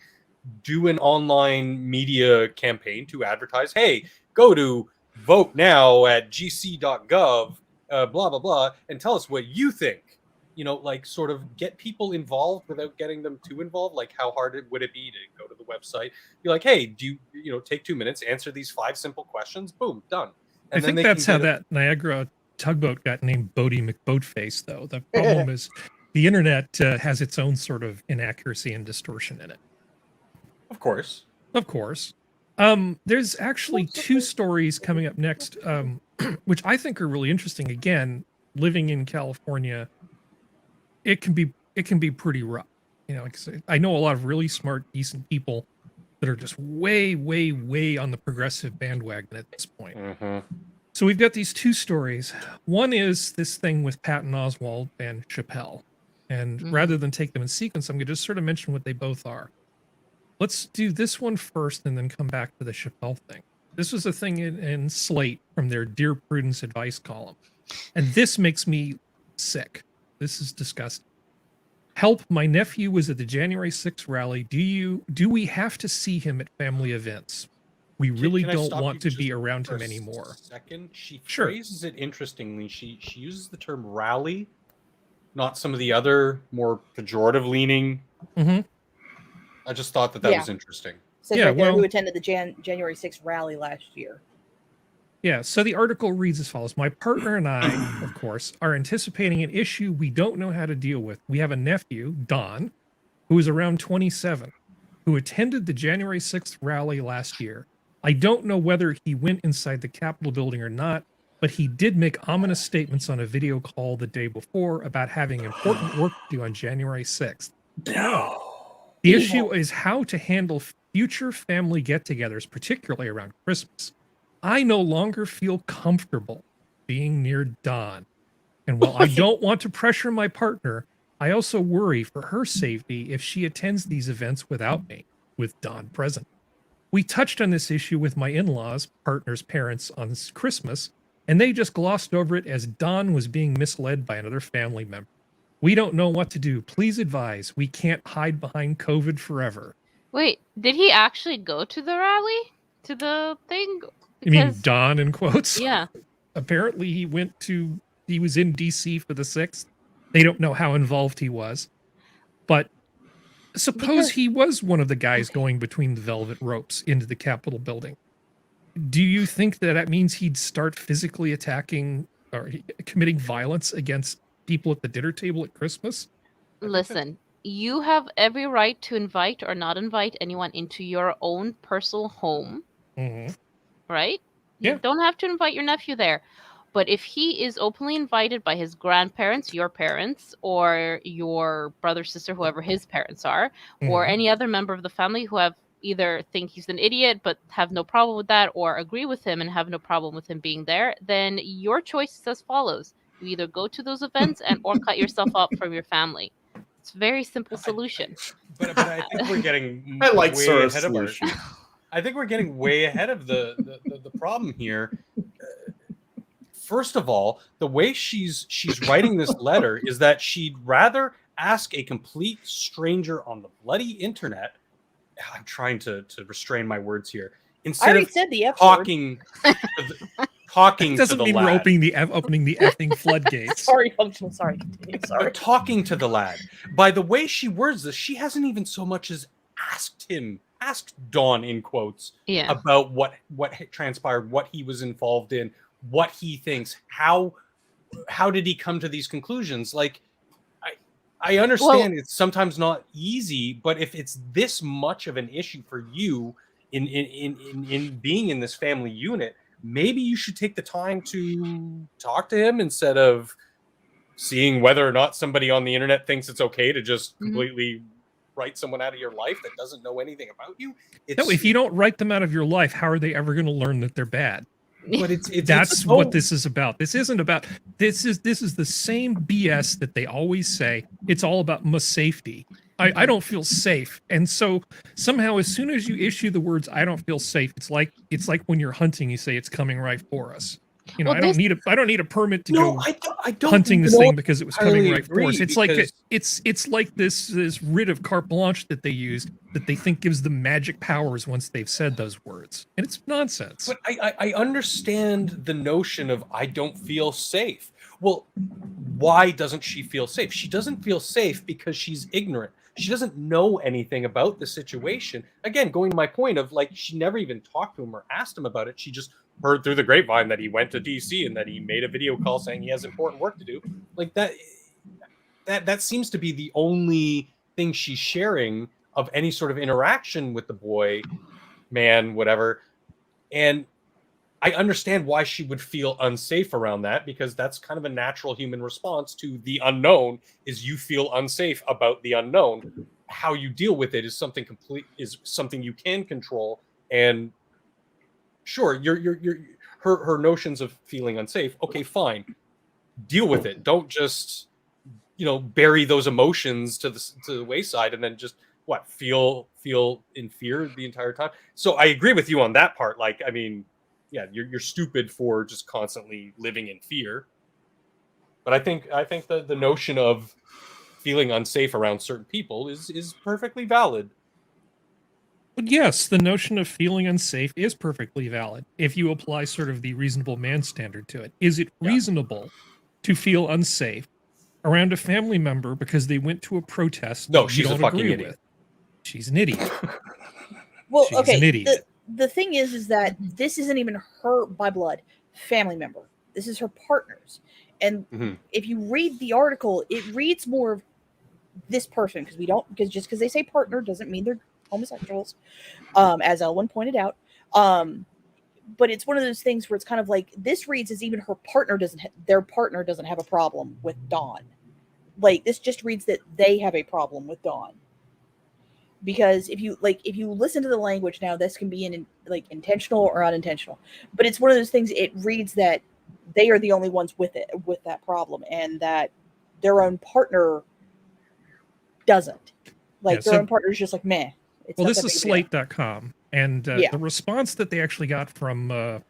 Do an online media campaign to advertise. Hey, go to vote now at gc.gov, blah blah blah, and tell us what you think. You know, like sort of get people involved without getting them too involved. Like, how hard would it be to go to the website? Be like, hey, do you know, take 2 minutes, answer these 5 simple questions, boom, done. And I think that's how that Niagara tugboat got named Bodie McBoatface, though. The problem is the internet has its own sort of inaccuracy and distortion in it. Of course. Of course. There's actually 2 stories coming up next, which I think are really interesting. Again, living in California, it can be pretty rough. You know, like I know a lot of really smart, decent people that are just way, way, way on the progressive bandwagon at this point. So we've got these 2 stories. One is this thing with Patton Oswalt and Chappelle. And rather than take them in sequence, I'm going to just sort of mention what they both are. Let's do this one first and then come back to the Chappelle thing. This was a thing in Slate from their Dear Prudence advice column. And this makes me sick. This is disgusting. Help, my nephew was at the January 6th rally. Do we have to see him at family events? We really don't want to be around him anymore. Second, she Sure. phrases it interestingly. She uses the term rally, not some of the other more pejorative leaning. I just thought that was interesting. Says right there who attended the January 6th rally last year. Yeah, so the article reads as follows. My partner and I, of course, are anticipating an issue we don't know how to deal with. We have a nephew, Don, who is around 27, who attended the January 6th rally last year. I don't know whether he went inside the Capitol building or not, but he did make ominous statements on a video call the day before about having important work to do on January 6th. The issue is how to handle future family get-togethers, particularly around Christmas. I no longer feel comfortable being near Don. And while I don't want to pressure my partner, I also worry for her safety if she attends these events without me, with Don present. We touched on this issue with my in-laws, partner's parents, on Christmas, and they just glossed over it as Don was being misled by another family member. We don't know what to do. Please advise. We can't hide behind COVID forever. Wait, did he actually go to the rally? To the thing? You mean Don in quotes? Yeah. Apparently he was in DC for the 6th. They don't know how involved he was. But suppose he was one of the guys going between the velvet ropes into the Capitol building. Do you think that means he'd start physically attacking or committing violence against people at the dinner table at Christmas? Listen, you have every right to invite or not invite anyone into your own personal home, right? Yeah. You don't have to invite your nephew there. But if he is openly invited by his grandparents, your parents, or your brother, sister, whoever his parents are, or any other member of the family who have either think he's an idiot but have no problem with that, or agree with him and have no problem with him being there, then your choice is as follows. You either go to those events or cut yourself off from your family. It's a very simple solution. But I think we're getting I like way Sora's ahead solution. of I think we're getting way ahead of the problem here. First of all, the way she's writing this letter is that she'd rather ask a complete stranger on the bloody internet. I'm trying to restrain my words here. I Instead already of said the F word. talking talking It to doesn't the mean lad. we're opening the effing floodgates. Sorry, functional. Sorry. Continue. Sorry. But talking to the lad. By the way she words this, she hasn't even so much as asked Dawn in quotes about what transpired, what he was involved in, what he thinks, how did he come to these conclusions? Like, I understand it's sometimes not easy, but if it's this much of an issue for you in being in this family unit, maybe you should take the time to talk to him instead of seeing whether or not somebody on the internet thinks it's okay to just completely write someone out of your life that doesn't know anything about you. No, if you don't write them out of your life, how are they ever going to learn that they're bad? But That's what this is about. This isn't about this is the same BS that they always say. It's all about safety. I don't feel safe. And so somehow as soon as you issue the words I don't feel safe, it's like when you're hunting, you say it's coming right for us. You know, I don't need a permit to go hunting this thing because it was coming right for us. It's like it's like this writ of carte blanche that they use that they think gives them magic powers once they've said those words, and it's nonsense. But I understand the notion of I don't feel safe. Well, why doesn't she feel safe? She doesn't feel safe because she's ignorant. She doesn't know anything about the situation. Again, going to my point of like she never even talked to him or asked him about it. She just heard through the grapevine that he went to DC and that he made a video call saying he has important work to do. Like that seems to be the only thing she's sharing of any sort of interaction with the boy, man, whatever. And I understand why she would feel unsafe around that, because that's kind of a natural human response to the unknown. Is you feel unsafe about the unknown. How you deal with it is something you can control. And sure, her notions of feeling unsafe. Okay, fine, deal with it. Don't just bury those emotions to the wayside and then just feel in fear the entire time. So I agree with you on that part. Like, I mean, yeah, you're stupid for just constantly living in fear. But I think the notion of feeling unsafe around certain people is perfectly valid. But yes, the notion of feeling unsafe is perfectly valid if you apply sort of the reasonable man standard to it. Is it reasonable to feel unsafe around a family member because they went to a protest? No, she's a fucking idiot. With? She's an idiot. Well, she's okay. An idiot. The thing is that this isn't even her by blood family member. This is her partner's. And if you read the article, it reads more of this person because just because they say partner doesn't mean they're homosexuals, as Elwin pointed out. But it's one of those things where it's kind of like this reads as even their partner doesn't have a problem with Dawn. Like this just reads that they have a problem with Dawn. Because if you listen to the language now, this can be intentional or unintentional. But it's one of those things. It reads that they are the only ones with that problem, and that their own partner doesn't. Their own partner is just like meh. This is Slate.com, and the response that they actually got from let's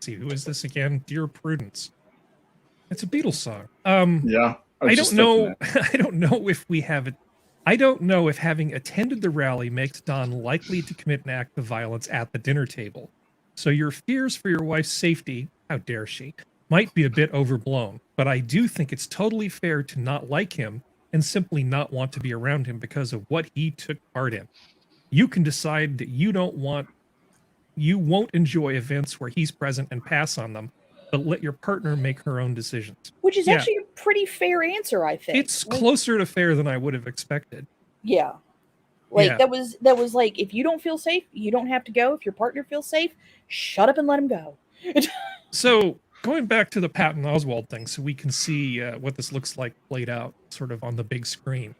see, who is this again? Dear Prudence. It's a Beatles song. Yeah. I don't know. I don't know if we have it I don't know if having attended the rally makes Don likely to commit an act of violence at the dinner table. So your fears for your wife's safety, how dare she, might be a bit overblown. But I do think it's totally fair to not like him and simply not want to be around him because of what he took part in. You can decide that you won't enjoy events where he's present and pass on them, but let your partner make her own decisions. Which is Yeah. actually a pretty fair answer, I think. It's closer to fair than I would have expected. Yeah. Like Yeah. that was like, if you don't feel safe, you don't have to go. If your partner feels safe, shut up and let him go. So going back to the Patton Oswalt thing, so we can see what this looks like played out sort of on the big screen.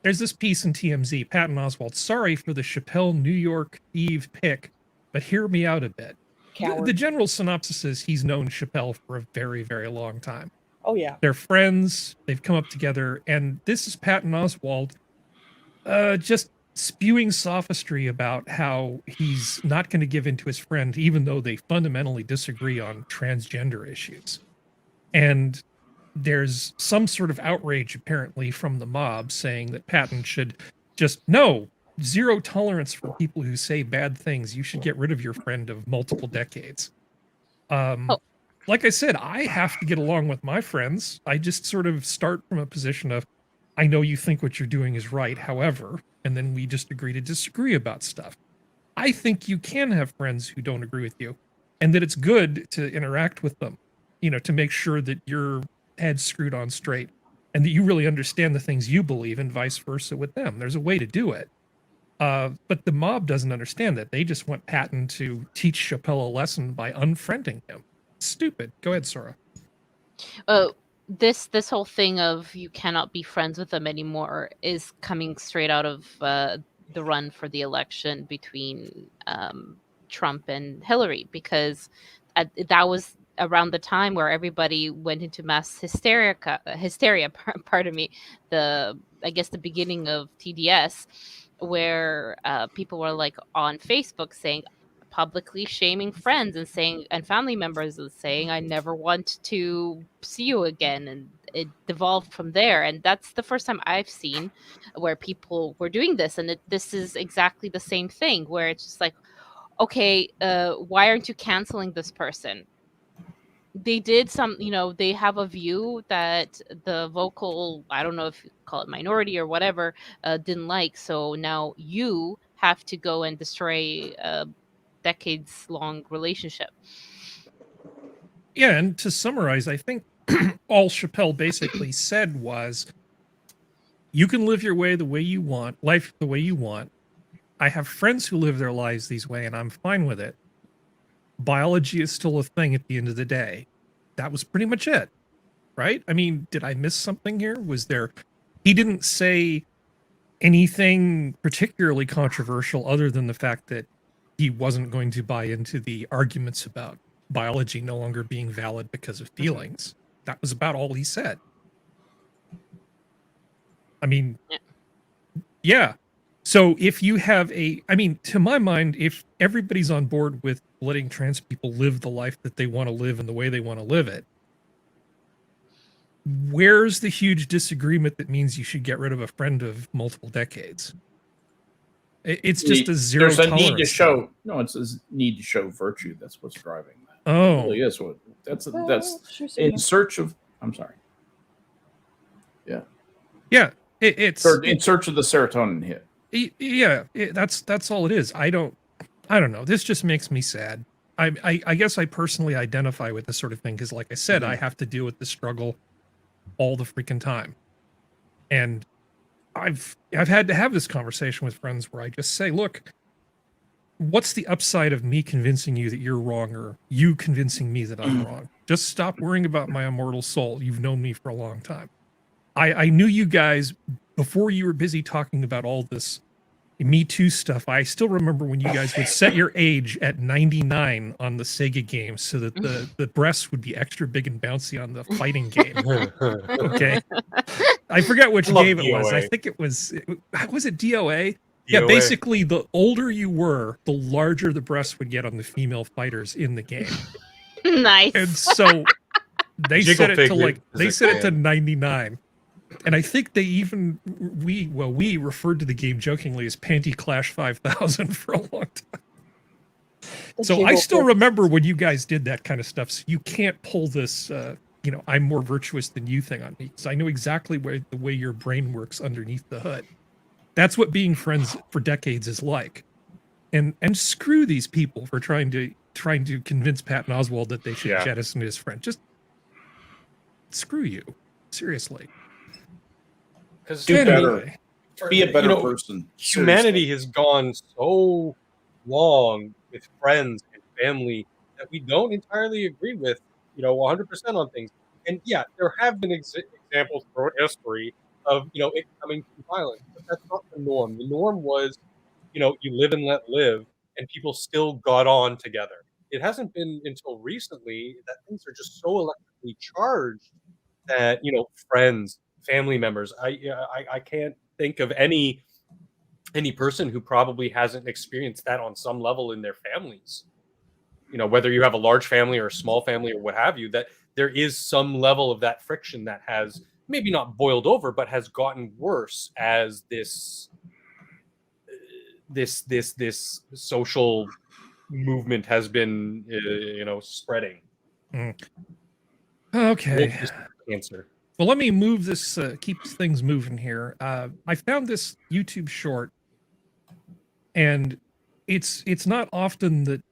There's this piece in TMZ, Patton Oswalt, sorry for the Chappelle New York Eve pick, but hear me out a bit. Coward. The general synopsis is he's known Chappelle for a very, very long time. Oh yeah. They're friends, they've come up together, and this is Patton Oswalt just spewing sophistry about how he's not going to give in to his friend, even though they fundamentally disagree on transgender issues. And there's some sort of outrage apparently from the mob saying that Patton should just zero tolerance for people who say bad things. You should get rid of your friend of multiple decades. Like I said, I have to get along with my friends. I just sort of start from a position of, I know you think what you're doing is right, however, and then we just agree to disagree about stuff. I think you can have friends who don't agree with you, and that it's good to interact with them, to make sure that your head's screwed on straight and that you really understand the things you believe and vice versa with them. There's a way to do it. But the mob doesn't understand that. They just want Patton to teach Chappelle a lesson by unfriending him. Stupid. Go ahead, Sora. This whole thing of you cannot be friends with them anymore is coming straight out of the run for the election between Trump and Hillary, because that was around the time where everybody went into mass hysteria. Pardon me. I guess the beginning of TDS, where people were like on Facebook saying, publicly shaming friends and family members and saying, I never want to see you again. And it devolved from there. And that's the first time I've seen where people were doing this. And this is exactly the same thing, where it's just like, okay, why aren't you canceling this person? They did they have a view that the vocal, I don't know if you call it minority or whatever, didn't like. So now you have to go and destroy decades-long relationship. Yeah, and to summarize, I think all Chappelle basically said was, you can live your way the way you want, life the way you want. I have friends who live their lives these way, and I'm fine with it. Biology is still a thing at the end of the day. That was pretty much it, right? I mean, did I miss something here? He didn't say anything particularly controversial other than the fact that he wasn't going to buy into the arguments about biology no longer being valid because of feelings. That was about all he said. I mean, yeah. So if you have to my mind, if everybody's on board with letting trans people live the life that they want to live and the way they want to live it, where's the huge disagreement that means you should get rid of a friend of multiple decades? It's just a zero There's a tolerance. need to show. No, it's a need to show virtue. That's what's driving that. Oh, It really is what. That's in search of. I'm sorry. yeah. It's In search of the serotonin hit. Yeah. That's all it is. I don't know. This just makes me sad. I guess I personally identify with this sort of thing because, like I said, I have to deal with the struggle all the freaking time, and I've had to have this conversation with friends where I just say, look, what's the upside of me convincing you that you're wrong or you convincing me that I'm wrong? Just stop worrying about my immortal soul. You've known me for a long time. I knew you guys before you were busy talking about all this Me Too stuff. I still remember when you guys would set your age at 99 on the Sega games so that the breasts would be extra big and bouncy on the fighting game. Okay. I forget which game it was. DOA. I think it was it DOA? Yeah, DOA. basically the older you were, the larger the breasts would get on the female fighters in the game. Nice. And so they Jiggle set it to figure like is a set it to fan. 99. And I think they even we referred to the game jokingly as Panty Clash 5000 for a long time. The So I jiggle still fist. remember when you guys did that kind of stuff. So you can't pull this, I'm more virtuous than you thing on me. So I know exactly the way your brain works underneath the hood. That's what being friends for decades is like. And screw these people for trying to convince Patton Oswalt that they should Yeah. jettison his friend. Just screw you. Seriously. Because Do better. Anyway, Be a better person. Humanity has gone so long with friends and family that we don't entirely agree with, 100% on things. And yeah, there have been examples throughout history of, it coming to violence, but that's not the norm. The norm was, you live and let live, and people still got on together. It hasn't been until recently that things are just so electrically charged that, friends, family members, I can't think of any person who probably hasn't experienced that on some level in their families. Whether you have a large family or a small family or what have you, that there is some level of that friction that has maybe not boiled over, but has gotten worse as this social movement has been, spreading. okay. Cancer. Well, let me move this, keeps things moving here. I found this YouTube short, and it's not often that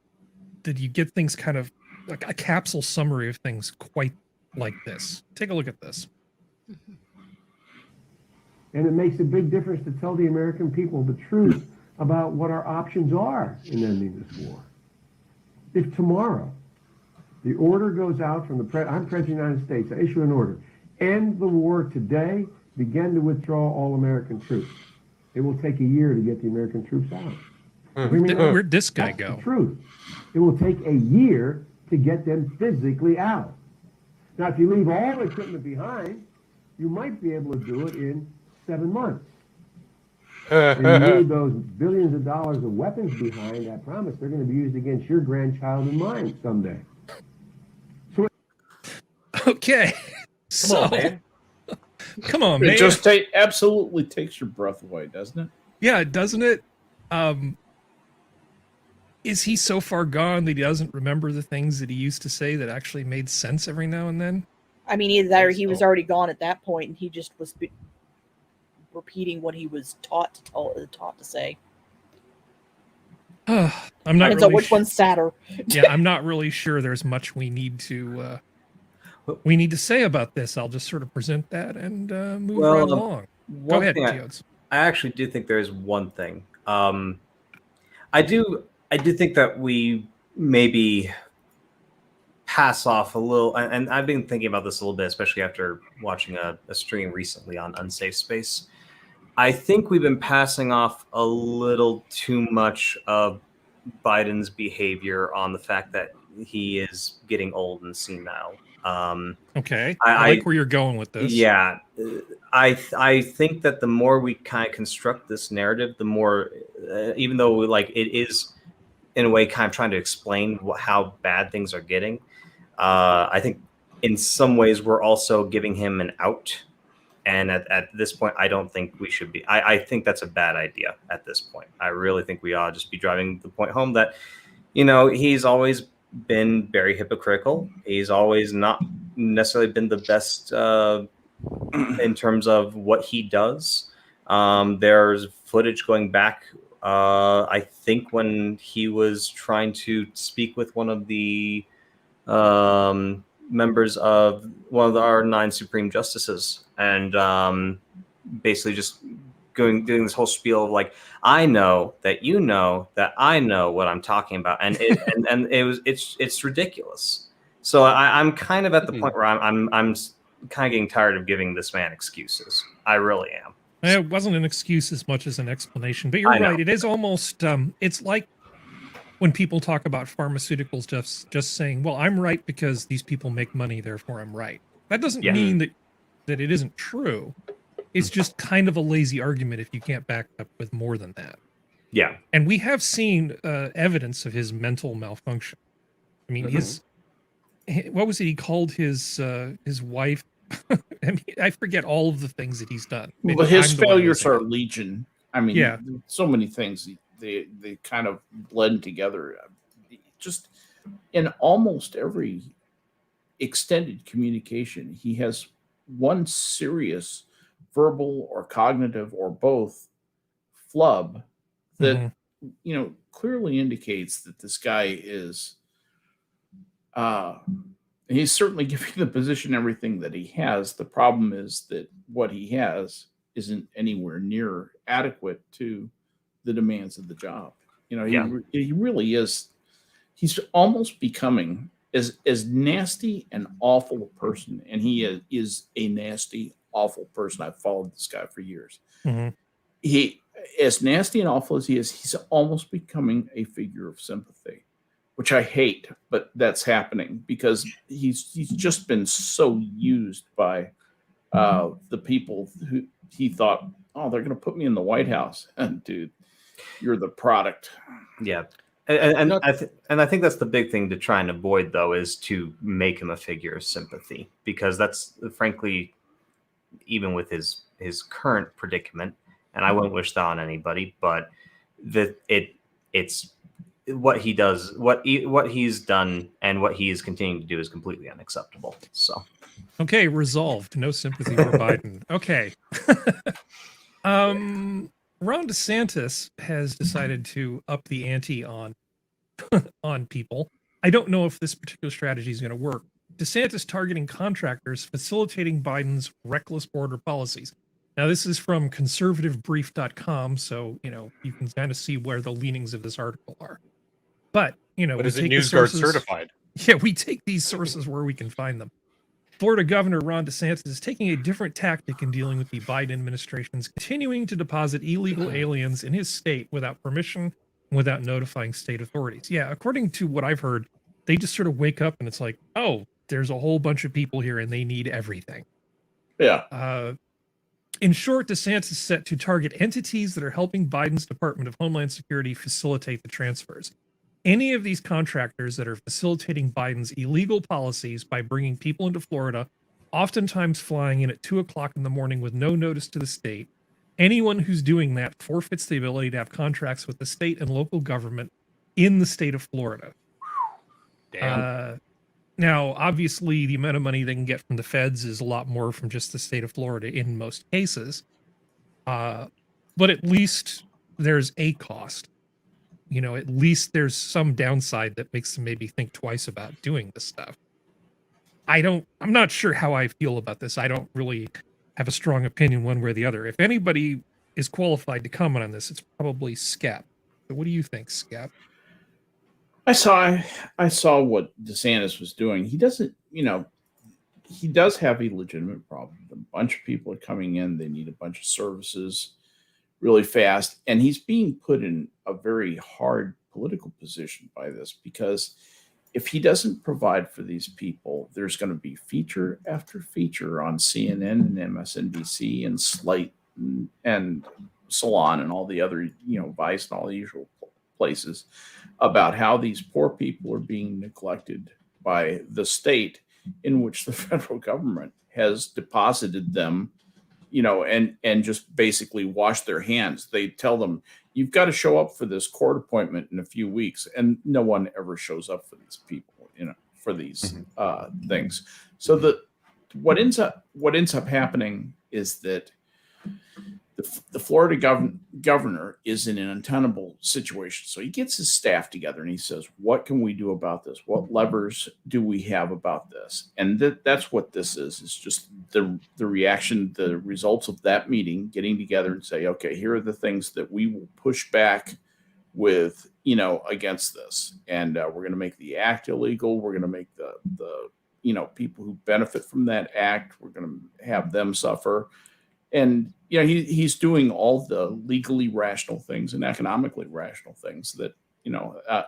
you get things kind of like a capsule summary of things quite like this. Take a look at this. And it makes a big difference to tell the American people the truth about what our options are in ending this war. If tomorrow the order goes out from I'm President of the United States, I issue an order, end the war today, begin to withdraw all American troops. It will take a year to get the American troops out. Where'd this guy That's go? the truth. It will take a year to get them physically out. Now, if you leave all the equipment behind, you might be able to do it in 7 months. And you leave those billions of dollars of weapons behind, I promise they're going to be used against your grandchild and mine someday. Okay. Come on, man. Come on, It man. just absolutely takes your breath away, doesn't it? Yeah, doesn't it? Is he so far gone that he doesn't remember the things that he used to say that actually made sense every now and then? I mean, either that or he was already gone at that point, and he just was repeating what he was taught to say. I'm not Depends really on which one's sadder. Yeah, I'm not really sure there's much we need to say about this. I'll just sort of present that and move right along. Go ahead, Geodes. I actually do think there is one thing. I do think that we maybe pass off a little, and I've been thinking about this a little bit, especially after watching a stream recently on Unsafe Space. I think we've been passing off a little too much of Biden's behavior on the fact that he is getting old and senile. Okay, I like where you're going with this. Yeah, I think that the more we kind of construct this narrative, the more, even though like it is in a way kind of trying to explain how bad things are getting, I think in some ways we're also giving him an out. And at this point, I don't think we should be. I think that's a bad idea at this point. I really think we ought to just be driving the point home that, he's always been very hypocritical. He's always not necessarily been the best in terms of what he does. There's footage going back, I think, when he was trying to speak with one of the members of one of our 9 Supreme Justices, and basically just doing this whole spiel of like, I know that you know that I know what I'm talking about, and it's ridiculous. So I'm kind of at the point where I'm kind of getting tired of giving this man excuses. I really am. It wasn't an excuse as much as an explanation, but you're right. It is almost it's like when people talk about pharmaceuticals, just saying, well, I'm right because these people make money, therefore I'm right. That doesn't mean that it isn't true. It's just kind of a lazy argument if you can't back up with more than that. Yeah. And we have seen evidence of his mental malfunction. I mean, what was it? He called his wife I mean, I forget all of the things that he's done. But his I'm the one failures losing are it. legion. I mean, Yeah. so many things they kind of blend together. Just in almost every extended communication, he has one serious verbal or cognitive or both flub that Mhm. clearly indicates that this guy is he's certainly giving the position everything that he has. The problem is that what he has isn't anywhere near adequate to the demands of the job. Yeah. He really is. He's almost becoming as nasty and awful a person, and he is a nasty, awful person. I've followed this guy for years. Mhm. He, as nasty and awful as he is, he's almost becoming a figure of sympathy, which I hate, but that's happening because he's just been so used by the people who he thought, oh, they're going to put me in the White House, and dude, you're the product. Yeah. And I think that's the big thing to try and avoid, though, is to make him a figure of sympathy, because that's frankly, even with his current predicament, and I wouldn't wish that on anybody, but it's what he does, what he's done, and what he is continuing to do is completely unacceptable. So, Okay, resolved. No sympathy for Biden. Okay. Ron DeSantis has decided to up the ante on people. I don't know if this particular strategy is going to work. DeSantis targeting contractors facilitating Biden's reckless border policies. Now, this is from conservativebrief.com, so you can kind of see where the leanings of this article are. But But we is it take the NewsGuard sources. certified? Yeah, we take these sources where we can find them. Florida Governor Ron DeSantis is taking a different tactic in dealing with the Biden administration's continuing to deposit illegal aliens in his state without permission and without notifying state authorities. Yeah, according to what I've heard, they just sort of wake up and it's like, oh, there's a whole bunch of people here and they need everything. Yeah. In short, DeSantis is set to target entities that are helping Biden's Department of Homeland Security facilitate the transfers. Any of these contractors that are facilitating Biden's illegal policies by bringing people into Florida, oftentimes flying in at 2:00 in the morning with no notice to the state, anyone who's doing that forfeits the ability to have contracts with the state and local government in the state of Florida. Damn. Now, obviously, the amount of money they can get from the feds is a lot more from just the state of Florida in most cases. But at least there's a cost. At least there's some downside that makes them maybe think twice about doing this stuff. I'm not sure how I feel about this. I don't really have a strong opinion one way or the other. If anybody is qualified to comment on this, it's probably Skep. So what do you think, Skep? I saw what DeSantis was doing. He doesn't, he does have a legitimate problem. A bunch of people are coming in. They need a bunch of services really fast. And he's being put in a very hard political position by this, because if he doesn't provide for these people, there's going to be feature after feature on CNN and MSNBC and Slate and Salon and all the other, Vice and all the usual places about how these poor people are being neglected by the state in which the federal government has deposited them, and just basically wash their hands. They tell them, you've got to show up for this court appointment in a few weeks, and no one ever shows up for these people, for these things. So what ends up happening is that the Florida governor is in an untenable situation. So he gets his staff together and he says, what can we do about this? What levers do we have about this? And that's what this is. It's just the reaction, the results of that meeting, getting together and say, okay, here are the things that we will push back with, against this. And we're going to make the act illegal. We're going to make the people who benefit from that act, we're going to have them suffer. And he's doing all the legally rational things and economically rational things that the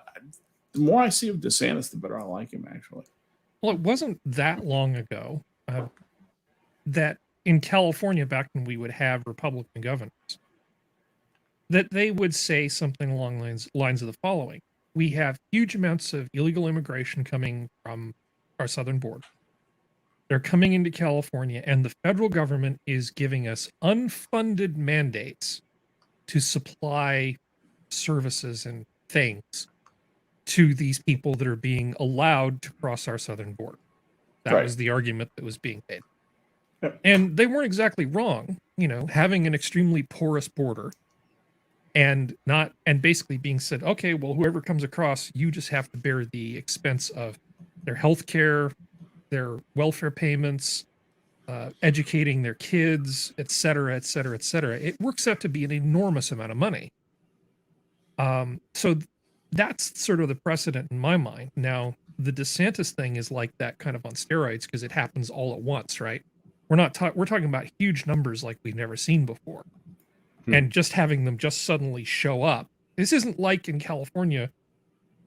more I see of DeSantis, the better I like him, actually. Well, it wasn't that long ago that in California, back when we would have Republican governors, that they would say something along lines of the following: we have huge amounts of illegal immigration coming from our southern border. They're coming into California, and the federal government is giving us unfunded mandates to supply services and things to these people that are being allowed to cross our southern border. That Right. was the argument that was being made. Yeah. And they weren't exactly wrong, having an extremely porous border and basically being said, okay, well, whoever comes across, you just have to bear the expense of their health care, their welfare payments, educating their kids, et cetera, et cetera, et cetera. It works out to be an enormous amount of money. So that's sort of the precedent in my mind. Now, the DeSantis thing is like that kind of on steroids because it happens all at once, right? We're talking about huge numbers like we've never seen before. And just having them just suddenly show up. This isn't like in California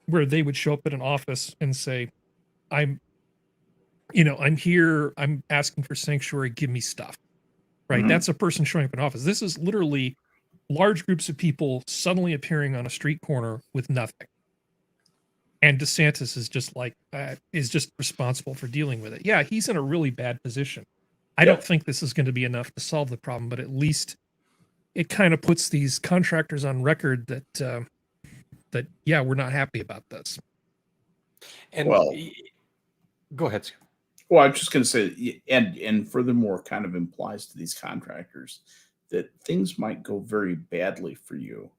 where they would show up at an office and say, I'm here, I'm asking for sanctuary, give me stuff. Right? That's a person showing up in office. This is literally large groups of people suddenly appearing on a street corner with nothing. And DeSantis is just responsible for dealing with it. Yeah, he's in a really bad position. I don't think this is going to be enough to solve the problem, but at least it kind of puts these contractors on record that we're not happy about this. And go ahead, Scott. Well, I'm just going to say, and furthermore, kind of implies to these contractors that things might go very badly for you.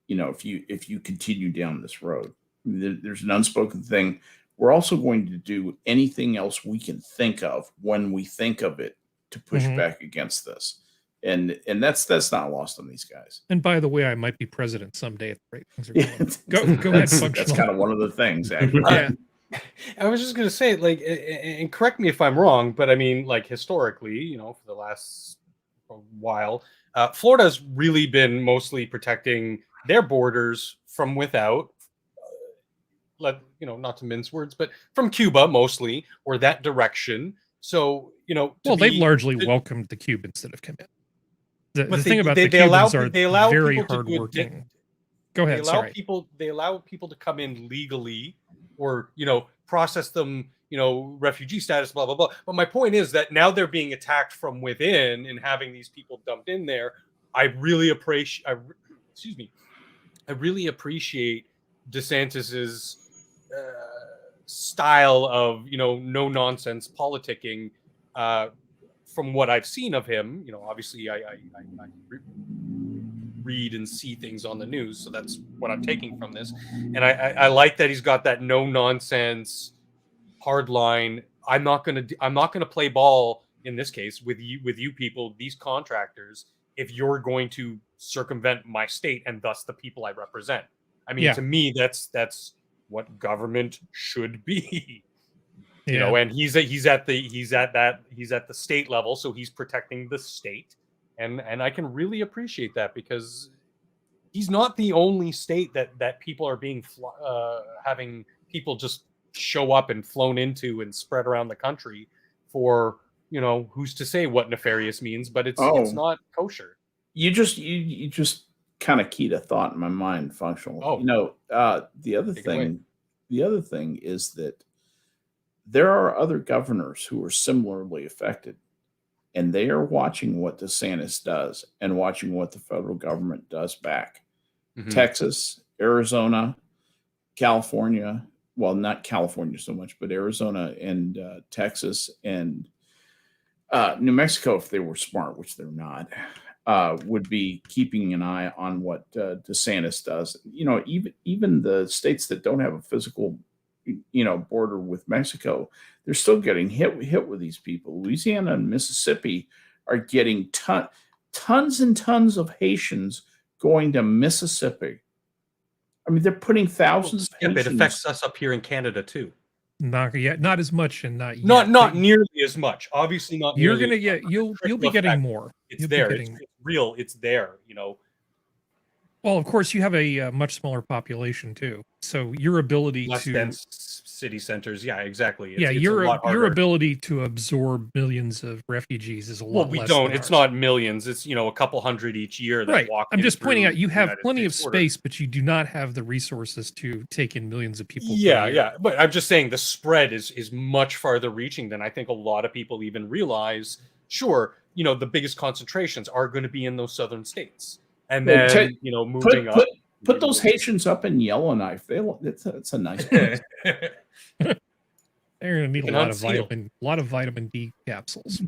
If you continue down this road. I mean, there's an unspoken thing. We're also going to do anything else we can think of when we think of it to push back against this. And that's not lost on these guys. And by the way, I might be president someday if the rate things are going. Go ahead, Functional. That's kind of one of the things, actually. Yeah. I was just going to say, and correct me if I'm wrong, but I mean, historically, for the last while, Florida's really been mostly protecting their borders from without, not to mince words, but from Cuba mostly, or that direction. So, they've largely welcomed the Cubans that have come in. The thing about the Cubans are very hardworking. Go ahead. They allow people to come in legally, or process them, refugee status, blah blah blah. But my point is that now they're being attacked from within and having these people dumped in there. I really appreciate DeSantis's style of no nonsense politicking. From what I've seen of him, obviously I read and see things on the news, so that's what I'm taking from this. And I like that he's got that no nonsense hard line. I'm not gonna play ball in this case with you people, these contractors, if you're going to circumvent my state and thus the people I represent. I mean, to me, that's what government should be. And he's at the state level, so he's protecting the state, and I can really appreciate that because he's not the only state that people are being having people just show up and flown into and spread around the country for who's to say what nefarious means, but it's not kosher. You just kind of keyed a thought in my mind, Functional. The other thing is that there are other governors who are similarly affected, and they are watching what DeSantis does and watching what the federal government does back. Texas, Arizona, California, well, not California so much, but Arizona and Texas and New Mexico, if they were smart, which they're not, would be keeping an eye on what DeSantis does. Even the states that don't have a physical border with Mexico, they're still getting hit with these people. Louisiana and Mississippi are getting tons and tons of Haitians going to Mississippi. I mean, they're putting thousands. It affects us up here in Canada too. Not yet, not as much, and not nearly as much. Obviously, not. You're gonna get you'll be getting more. It's there. It's real. It's there. Well, of course, you have a much smaller population too, so your ability less to dense city centers. Yeah, exactly. Yeah, it's a your lot your harder. ability to absorb millions of refugees is a lot Well, we less don't. than It's ours. not millions. It's a couple hundred each year that Right. walk. I'm in just pointing through out you the have United plenty of States border. space, but you do not have the resources to take in millions of people. per Yeah, year. yeah. But I'm just saying the spread is much farther reaching than I think a lot of people even realize. Sure, the biggest concentrations are going to be in those southern states, and Well, then moving up. Put those Haitians up in Yellowknife. It's a nice place. They're going to need can a lot hunt of seal. vitamin D capsules.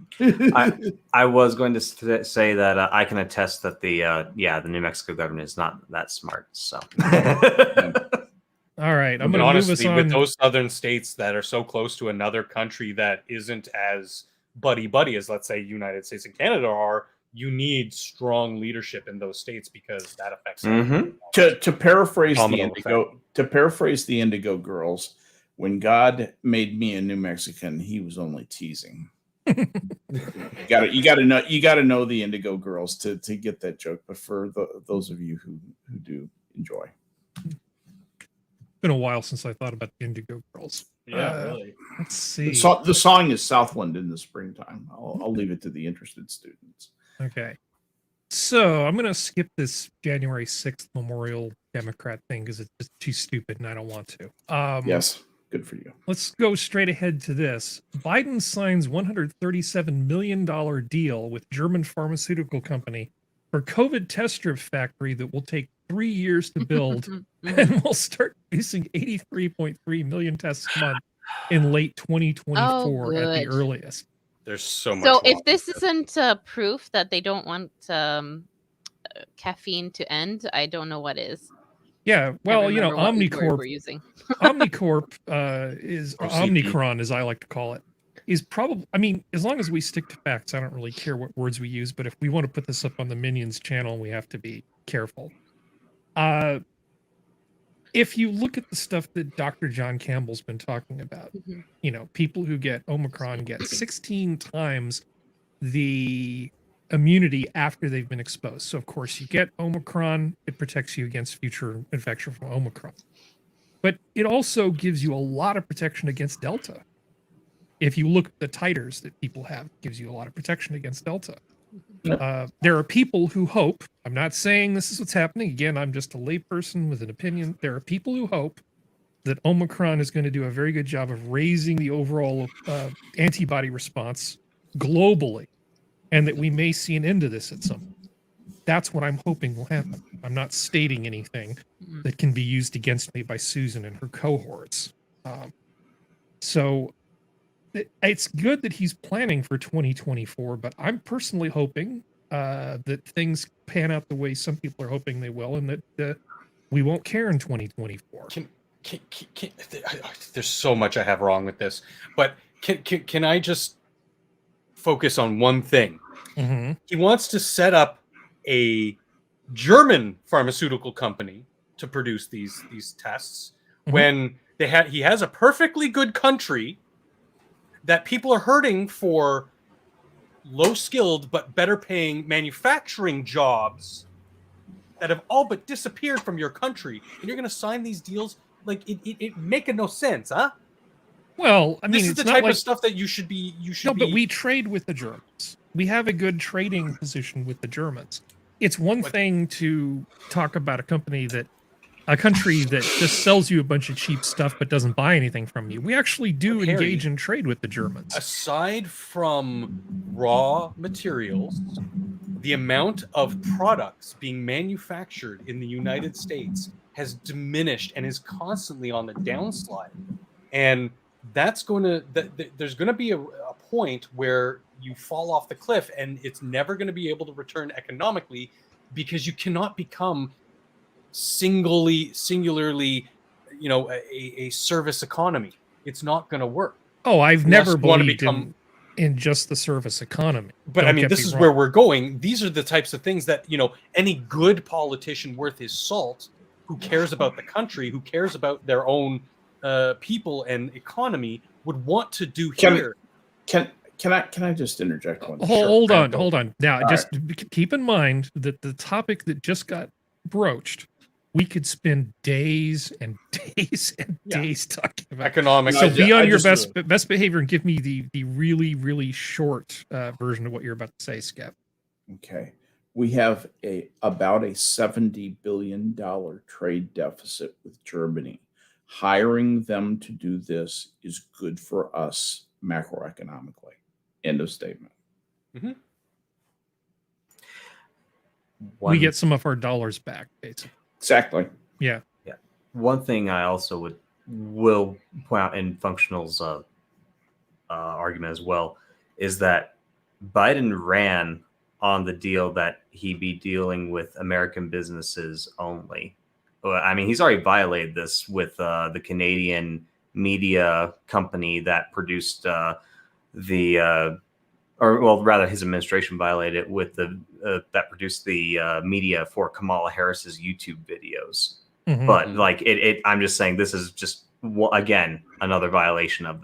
I was going to say that I can attest that the New Mexico government is not that smart. So, All right, I'm But going to move us honestly, on. with those southern states that are so close to another country that isn't as buddy as, let's say, United States and Canada are, you need strong leadership in those states because that affects everything. To paraphrase the Domino Indigo Girls, when God made me a New Mexican, He was only teasing. you gotta know the Indigo Girls to get that joke. But for those of you who do enjoy, It's been a while since I thought about the Indigo Girls. Yeah, really. Let's see. the song is Southland in the Springtime. I'll leave it to the interested students. Okay. So I'm going to skip this January 6th Memorial Democrat thing because it's just too stupid and I don't want to. Yes, good for you. Let's go straight ahead to this. Biden signs $137 million deal with German pharmaceutical company for COVID test strip factory that will take 3 years to build and will start producing 83.3 million tests a month in late 2024 at the good. earliest. There's so much. So if wrong this with it. isn't proof that they don't want caffeine to end, I don't know what is. Yeah, well, remember what word Omnicorp we're using. Omnicorp is or Or CP. Omnicron, as I like to call it, is probably. I mean, as long as we stick to facts, I don't really care what words we use. But if we want to put this up on the Minions channel, we have to be careful. If you look at the stuff that Dr. John Campbell's been talking about, people who get Omicron get 16 times the immunity after they've been exposed. So, of course, you get Omicron, it protects you against future infection from Omicron. But it also gives you a lot of protection against Delta. If you look at the titers that people have, it gives you a lot of protection against Delta. There are people who hope, I'm not saying this is what's happening. Again, I'm just a layperson with an opinion. There are people who hope that Omicron is going to do a very good job of raising the overall antibody response globally, and that we may see an end to this at some point. That's what I'm hoping will happen. I'm not stating anything that can be used against me by Susan and her cohorts. So it's good that he's planning for 2024, but I'm personally hoping that things pan out the way some people are hoping they will, and that we won't care in 2024. There's so much I have wrong with this, but can I just focus on one thing? Mm-hmm. He wants to set up a German pharmaceutical company to produce these tests when he has a perfectly good country that people are hurting for low skilled but better paying manufacturing jobs that have all but disappeared from your country, and you're going to sign these deals like it making no sense, huh? Well, I mean, this is it's the not type like, of stuff that you should be. But we trade with the Germans. We have a good trading position with the Germans. It's one thing to talk about a country that just sells you a bunch of cheap stuff but doesn't buy anything from you. We actually do engage in trade with the Germans. Aside from raw materials, the amount of products being manufactured in the United States has diminished and is constantly on the downslide. And that's going to there's going to be a point where you fall off the cliff and it's never going to be able to return economically, because you cannot become singularly a service economy. It's not going to work. Oh, I've never believed become in just the service economy. But I mean, this is where we're going. These are the types of things that, any good politician worth his salt, who cares about the country, who cares about their own people and economy, would want to do here. Can I just interject one? Hold on. Now, keep in mind that the topic that just got broached we could spend days and days and days talking about economics. So be on I your just- best behavior and give me the really, really short version of what you're about to say, Skep. Okay. We have about a $70 billion trade deficit with Germany. Hiring them to do this is good for us macroeconomically. End of statement. We get some of our dollars back, basically. Exactly. Yeah. One thing I also will point out in Functional's argument as well is that Biden ran on the deal that he be dealing with American businesses only. I mean, he's already violated this with the Canadian media company that produced his administration violated it with the that produced the media for Kamala Harris's YouTube videos. Mhm. But like I'm just saying this is just again another violation of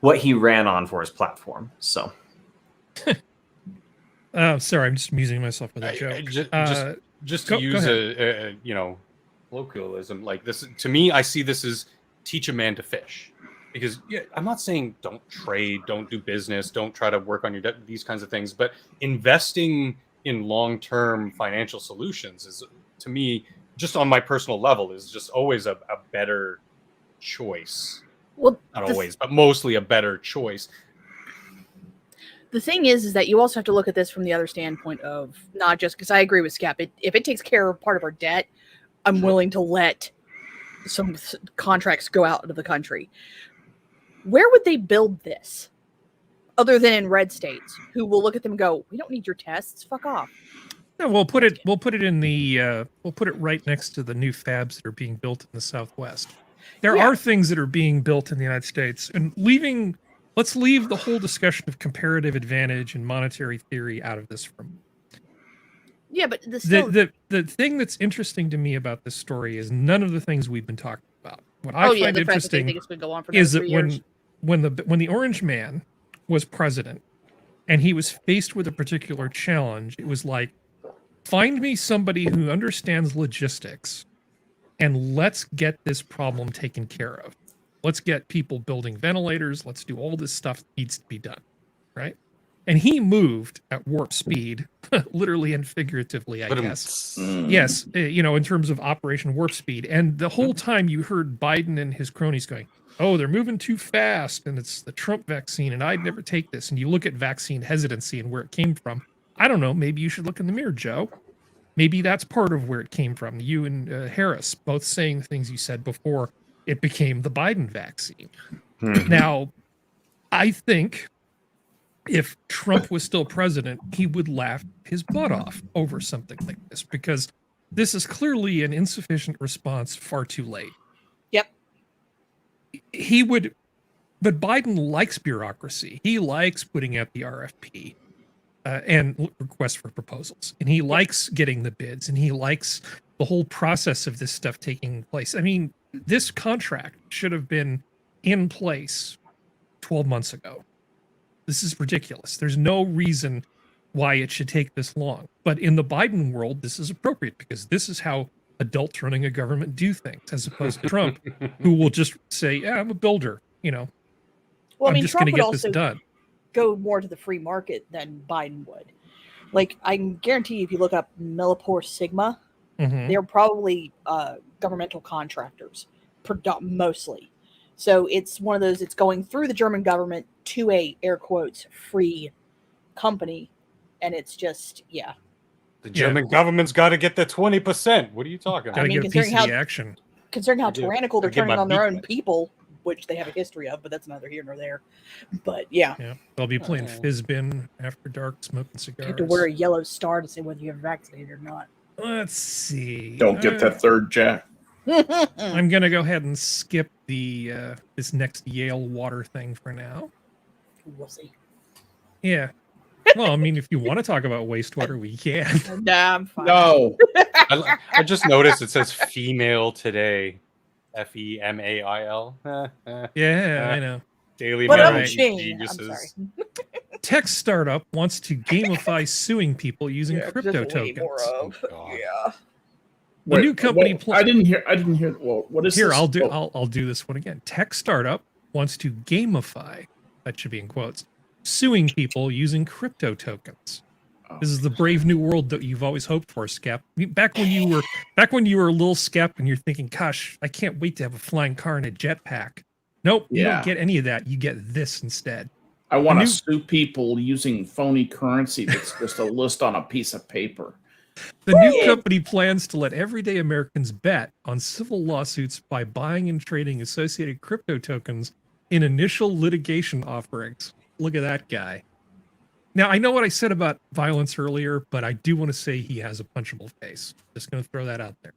what he ran on for his platform. So sorry, I'm just amusing myself with a joke. Just go to use ahead. a colloquialism like this, to me, I see this as teach a man to fish. Because I'm not saying don't trade, don't do business, don't try to work on your debt, these kinds of things, but investing in long-term financial solutions is, to me, just on my personal level, is just always a better choice. Well, Not always, but mostly a better choice. the thing is that you also have to look at this from the other standpoint of not just because I agree with Scap. If it takes care of part of our debt, I'm willing to let some contracts go out of the country. Where would they build this other than in red states who will look at them and go, we don't need your tests, fuck off. No, we'll put it in the we'll put it right next to the new fabs that are being built in the Southwest. There are things that are being built in the United States, and let's leave the whole discussion of comparative advantage and monetary theory out of this from. Yeah, but The thing that's interesting to me about this story is none of the things we've been talking about. What I find the fact that they interesting think it's going to go on for is another that 3 years. when the Orange Man was president and he was faced with a particular challenge, it was like, find me somebody who understands logistics and let's get this problem taken care of. Let's get people building ventilators. Let's do all this stuff that needs to be done, right? And he moved at warp speed, literally and figuratively, I guess. Yes, in terms of Operation Warp Speed. And the whole time you heard Biden and his cronies going, oh, they're moving too fast, and it's the Trump vaccine, and I'd never take this. And you look at vaccine hesitancy and where it came from. I don't know, maybe you should look in the mirror, Joe. Maybe that's part of where it came from. You and Harris both saying the things you said before it became the Biden vaccine. Now, I think if Trump was still president, he would laugh his butt off over something like this because this is clearly an insufficient response far too late. Yep. He would, but Biden likes bureaucracy. He likes putting out the RFP and requests for proposals, and he likes getting the bids, and he likes the whole process of this stuff taking place. I mean, this contract should have been in place 12 months ago. This is ridiculous. There's no reason why it should take this long. But in the Biden world, this is appropriate because this is how adults running a government do things, as opposed to Trump, who will just say, yeah, I'm a builder, Well, I'm just going to get this done. Go more to the free market than Biden would. Like, I can guarantee you, if you look up Millipore Sigma, they're probably governmental contractors, mostly. So it's one of those, it's going through the German government to a, air quotes, free company. And it's just, The German government's got to get the 20%. What are you talking about? Gotta get a piece considering of the action. Considering how I do. tyrannical they're I get turning my on their beak own wet. people, which they have a history of, but that's neither here nor there. But yeah, They'll be playing Fizbin after dark, smoking you cigars. have to wear a yellow star to say whether you're vaccinated or not. Let's see. Don't get that third jack. I'm gonna go ahead and skip the this next Yale water thing for now. We'll see. Yeah. Well, I mean, if you want to talk about wastewater, we can. Nah, I'm fine. No. I just noticed it says female today. FEMAIL. Yeah, I know. Daily But I'm Mail ching. I'm geniuses. sorry. tech startup wants to gamify suing people using Yeah, 'cause crypto there's way more tokens. of. Oh, God. Yeah. The new company I didn't hear. Well, what is Here, this? I'll do this one again. Tech startup wants to gamify, that should be in quotes, suing people using crypto tokens. This is the brave new world that you've always hoped for, Skep. Back when you were a little Skep and you're thinking, gosh, I can't wait to have a flying car and a jetpack. Nope, you don't get any of that. You get this instead. I want to sue people using phony currency that's just a list on a piece of paper. The new company plans to let everyday Americans bet on civil lawsuits by buying and trading associated crypto tokens in initial litigation offerings. Look at that guy. Now, I know what I said about violence earlier, but I do want to say he has a punchable face. Just going to throw that out there.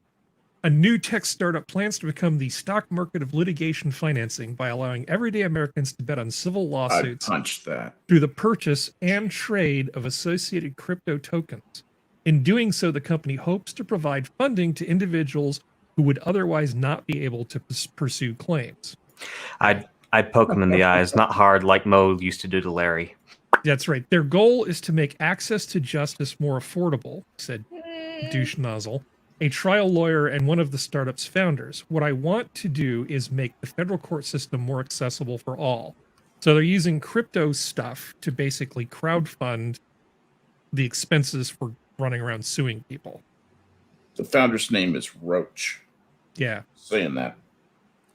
A new tech startup plans to become the stock market of litigation financing by allowing everyday Americans to bet on civil lawsuits through the purchase and trade of associated crypto tokens. In doing so, the company hopes to provide funding to individuals who would otherwise not be able to pursue claims. I'd poke him in the eyes, not hard like Mo used to do to Larry. That's right. Their goal is to make access to justice more affordable, said Douche Nozzle, a trial lawyer and one of the startup's founders. What I want to do is make the federal court system more accessible for all. So they're using crypto stuff to basically crowdfund the expenses for running around suing people. The founder's name is Roach. Yeah. Saying that.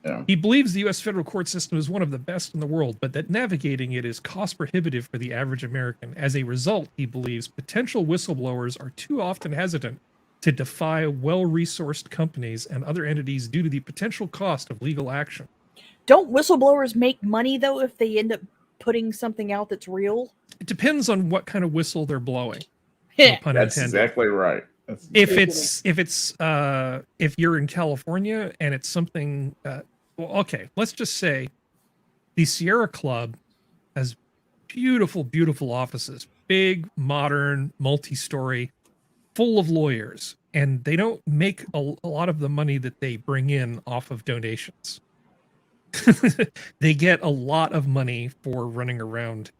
Yeah. He believes the U.S. federal court system is one of the best in the world, but that navigating it is cost prohibitive for the average American. As a result, he believes potential whistleblowers are too often hesitant to defy well-resourced companies and other entities due to the potential cost of legal action. Don't whistleblowers make money, though, if they end up putting something out that's real? It depends on what kind of whistle they're blowing. Pun That's intended. exactly right. If you're in California and it's something, let's just say the Sierra Club has beautiful, beautiful offices, big, modern, multi-story, full of lawyers, and they don't make a lot of the money that they bring in off of donations. They get a lot of money for running around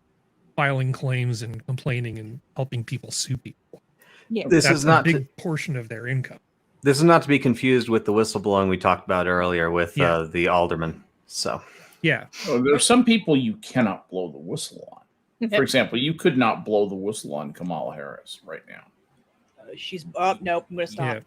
filing claims and complaining and helping people sue people. Yeah. This That's is not a big portion of their income. This is not to be confused with the whistleblowing we talked about earlier with the alderman. So, yeah. There are some people you cannot blow the whistle on. For example, you could not blow the whistle on Kamala Harris right now. She's up. Nope, I'm going to stop.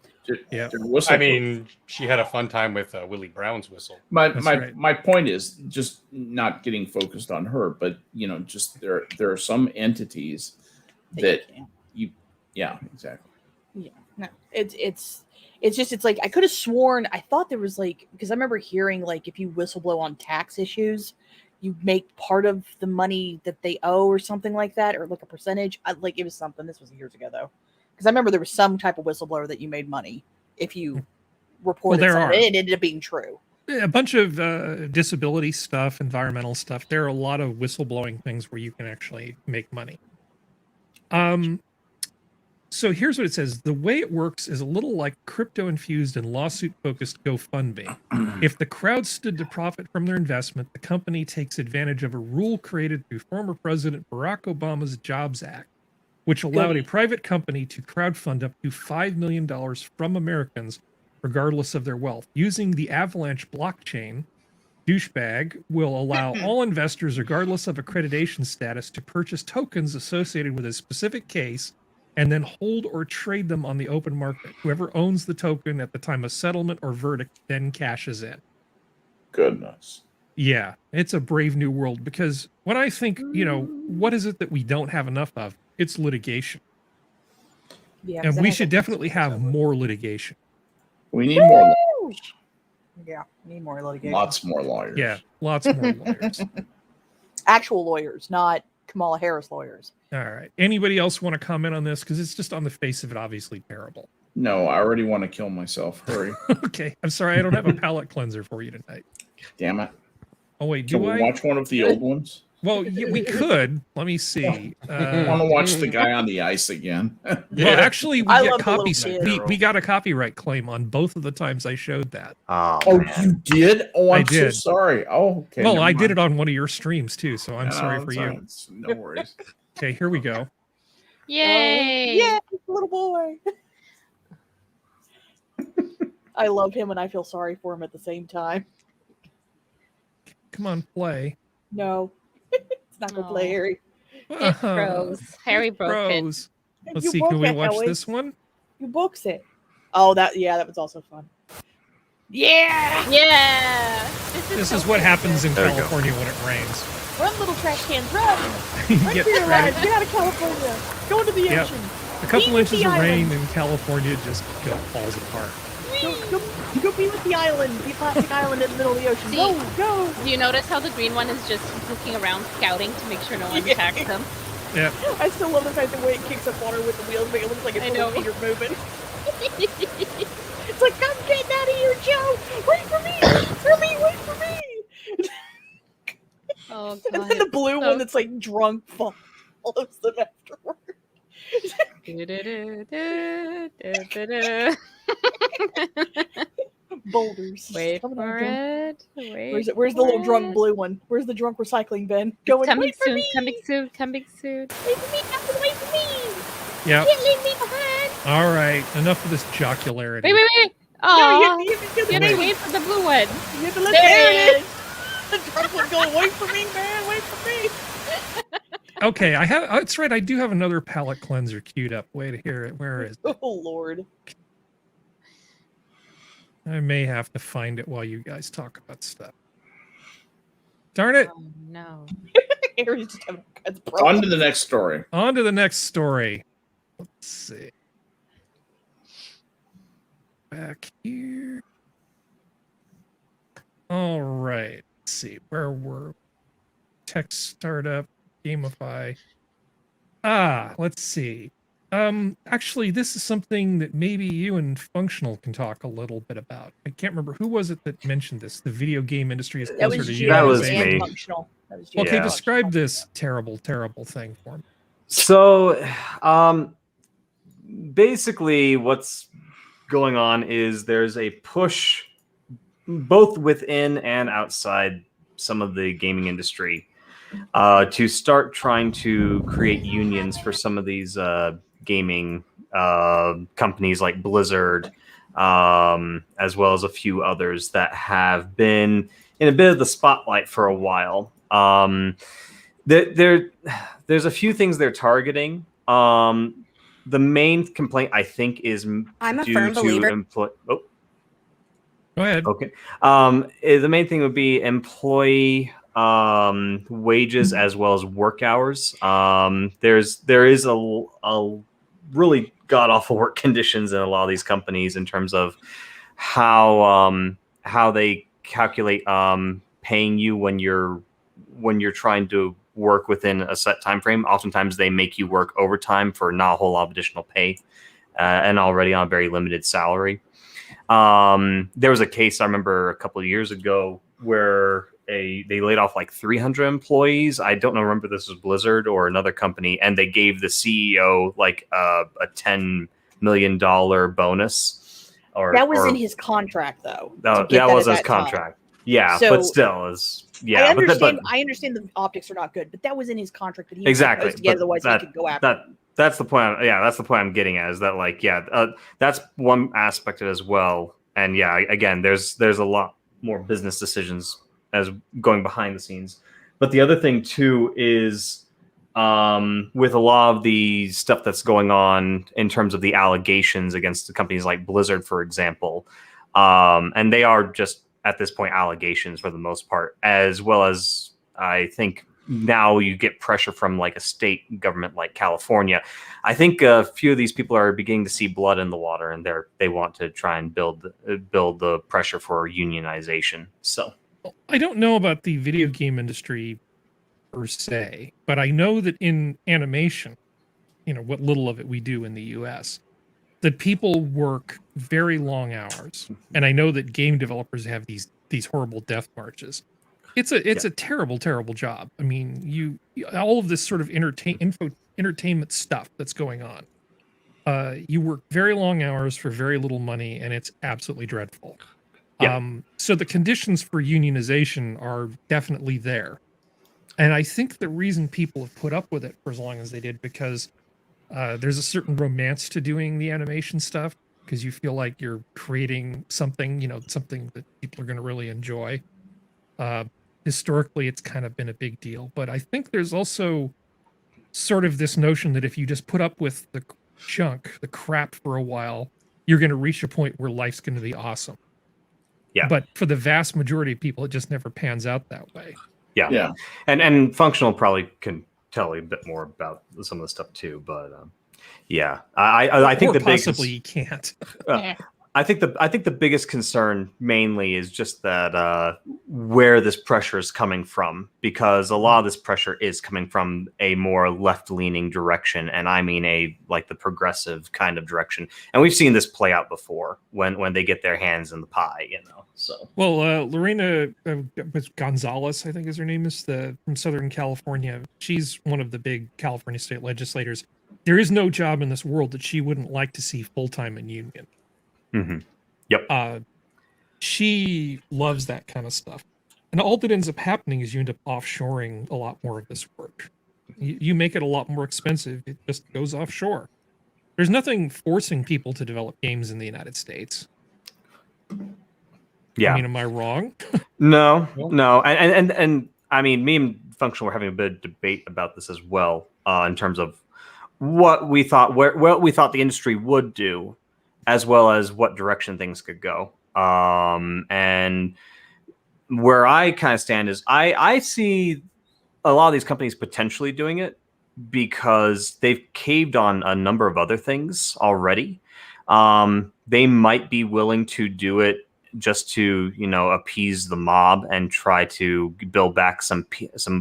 Yeah. I mean, she had a fun time with Willie Brown's whistle. My point is just not getting focused on her, but just there are some entities that exactly. Yeah, no, it's like I could have sworn I thought there was because I remember hearing if you whistleblow on tax issues, you make part of the money that they owe or something like that, or a percentage. It was something. This was years ago though, because I remember there was some type of whistleblower that you made money if you reported something. It ended up being true. A bunch of disability stuff, environmental stuff. There are a lot of whistleblowing things where you can actually make money. So here's what it says. The way it works is a little like crypto-infused and lawsuit-focused GoFundMe. If the crowd stood to profit from their investment, the company takes advantage of a rule created through former President Barack Obama's Jobs Act, which allowed a private company to crowdfund up to $5 million from Americans, regardless of their wealth. Using the Avalanche blockchain, Douchebag will allow all investors, regardless of accreditation status, to purchase tokens associated with a specific case and then hold or trade them on the open market. Whoever owns the token at the time of settlement or verdict then cashes in. Goodness. Yeah, it's a brave new world because when I think, what is it that we don't have enough of? It's litigation. Yeah, and we should definitely have more litigation. We need more. Yeah, we need more litigation. Lots more lawyers. Yeah, lots more lawyers. Actual lawyers, not Kamala Harris lawyers. All right. Anybody else want to comment on this? Because it's just on the face of it, obviously terrible. No, I already want to kill myself. Hurry. Okay. I'm sorry. I don't have a palate cleanser for you tonight. Damn it. Oh, wait. Can we watch one of the old ones? Well, we could. Let me see. I want to watch the guy on the ice again. Well, actually, we I get love the little copies. kid. We got a copyright claim on both of the times I showed that. Oh, Oh, man. you did? Oh, I I'm so did. sorry. Oh, okay. Well, never I did mind. it on one of your streams too, so I'm No, sorry for it's you. all right. It's- No worries. Okay, here we go. Yay! Yeah, little boy. I love him and I feel sorry for him at the same time. Come on, play. No, it's not gonna play, Aw. Harry. It froze. Harry broke it. Froze. Let's You see. broke Can we it, watch Howie. this one? You books it. Oh, that was also fun. Yeah, Yeah! This so is what good. happens in There we go. California when it rains. run, little trash cans, run! You Run get for your shredded. lives! Get out of California! Go into the Yep. ocean! A couple Be with inches the of rain island. in California just falls apart. Go be with the island, the plastic island in the middle of the ocean. See, Go! Do you notice how the green one is just looking around, scouting to make sure no one Yeah. attacks them? Yeah. I still love the fact that when it kicks up water with the wheels, but it looks like I it's know. little feet are moving. It's like, I'm getting out of here, Joe! Wait for me! Wait for me! Oh And god. then the blue so- one that's like drunk follows them afterward. Boulders. Wait Coming on, for Joe. it. Wait. Where's the little for drunk it. blue one? Where's the drunk recycling bin? It's Going, coming wait for soon. me! Coming soon. Coming soon. Wait for me! Captain, wait for me! Yep. Can't leave me behind! All right. Enough of this jocularity. Wait. No, Oh, you have to you have to wait for the blue one. You have to let There there it it is! The drunk one going, wait for me, man! Wait for me! Okay, I have. That's right. I do have another palette cleanser queued up. Wait to hear it. Where is it? Oh, Lord. I may have to find it while you guys talk about stuff. Darn it. Oh no. Harry's just having all kinds of On problems. to the next story. On to the next story. Let's see. Back here. All right. Let's see. Where were we? Tech startup, gamify. Let's see. Actually, this is something that maybe you and Functional can talk a little bit about. I can't remember who was it that mentioned this. The video game industry is That closer was to Gio That was unionization. and me. Functional. That was Gio Okay, Yeah. and describe Functional. this terrible thing for me. So, basically, what's going on is there's a push both within and outside some of the gaming industry to start trying to create unions for some of these gaming companies like Blizzard, as well as a few others that have been in a bit of the spotlight for a while. There's a few thing they're targeting. The main complaint, I think, is I'm a due firm to believer. Oh, Go ahead. okay. The main thing would be employee wages as well as work hours. There is a really god awful work conditions in a lot of these companies in terms of how they calculate paying you when you're trying to work within a set time frame. Oftentimes they make you work overtime for not a whole lot of additional pay, and already on a very limited salary. There was a case I remember a couple of years ago where they laid off like 300 employees. I don't know, remember this was Blizzard or another company, and they gave the CEO like a $10 million bonus. That was in his contract, though. No, to get that was at his that time. contract. Yeah, So, but still, is yeah. I understand. But I understand the optics are not good, but that was in his contract that he Exactly, was supposed to get. but Otherwise, that- he could go after. that's the point. That's the point I'm getting at. Is that like that's one aspect of it as well. And yeah, again, there's a lot more business decisions as going behind the scenes. But the other thing too is with a lot of the stuff that's going on in terms of the allegations against the companies like Blizzard, for example, and they are just at this point allegations for the most part, as well as I think now you get pressure from like a state government like California. I think a few of these people are beginning to see blood in the water, and they want to try and build the pressure for unionization. So I don't know about the video game industry per se, but I know that in animation, what little of it we do in the US, that people work very long hours. And I know that game developers have these horrible death marches. It's a terrible, terrible job. I mean, all of this sort of entertainment stuff that's going on. You work very long hours for very little money, and it's absolutely dreadful. Yeah. So the conditions for unionization are definitely there. And I think the reason people have put up with it for as long as they did, because there's a certain romance to doing the animation stuff, because you feel like you're creating something, something that people are going to really enjoy. Historically, it's kind of been a big deal. But I think there's also sort of this notion that if you just put up with the junk, the crap for a while, you're going to reach a point where life's going to be awesome. Yeah. But for the vast majority of people, it just never pans out that way. Yeah. Yeah. And Functional probably can tell you a bit more about some of the stuff too. But yeah, I think Or the possibly biggest, you can't. I think the biggest concern mainly is just that where this pressure is coming from, because a lot of this pressure is coming from a more left-leaning direction, and I mean the progressive kind of direction. And we've seen this play out before when they get their hands in the pie, So Well, Lorena Gonzalez, I think is her name, is from Southern California. She's one of the big California state legislators. There is no job in this world that she wouldn't like to see full-time in union. Mm-hmm. Yep. She loves that kind of stuff. And all that ends up happening is you end up offshoring a lot more of this work. You make it a lot more expensive. It just goes offshore. There's nothing forcing people to develop games in the United States. Yeah. I mean, am I wrong? No. And I mean, me and Functional were having a bit of debate about this as well, in terms of what we thought the industry would do, as well as what direction things could go. And where I kind of stand is I see a lot of these companies potentially doing it because they've caved on a number of other things already. They might be willing to do it just to, appease the mob and try to build back some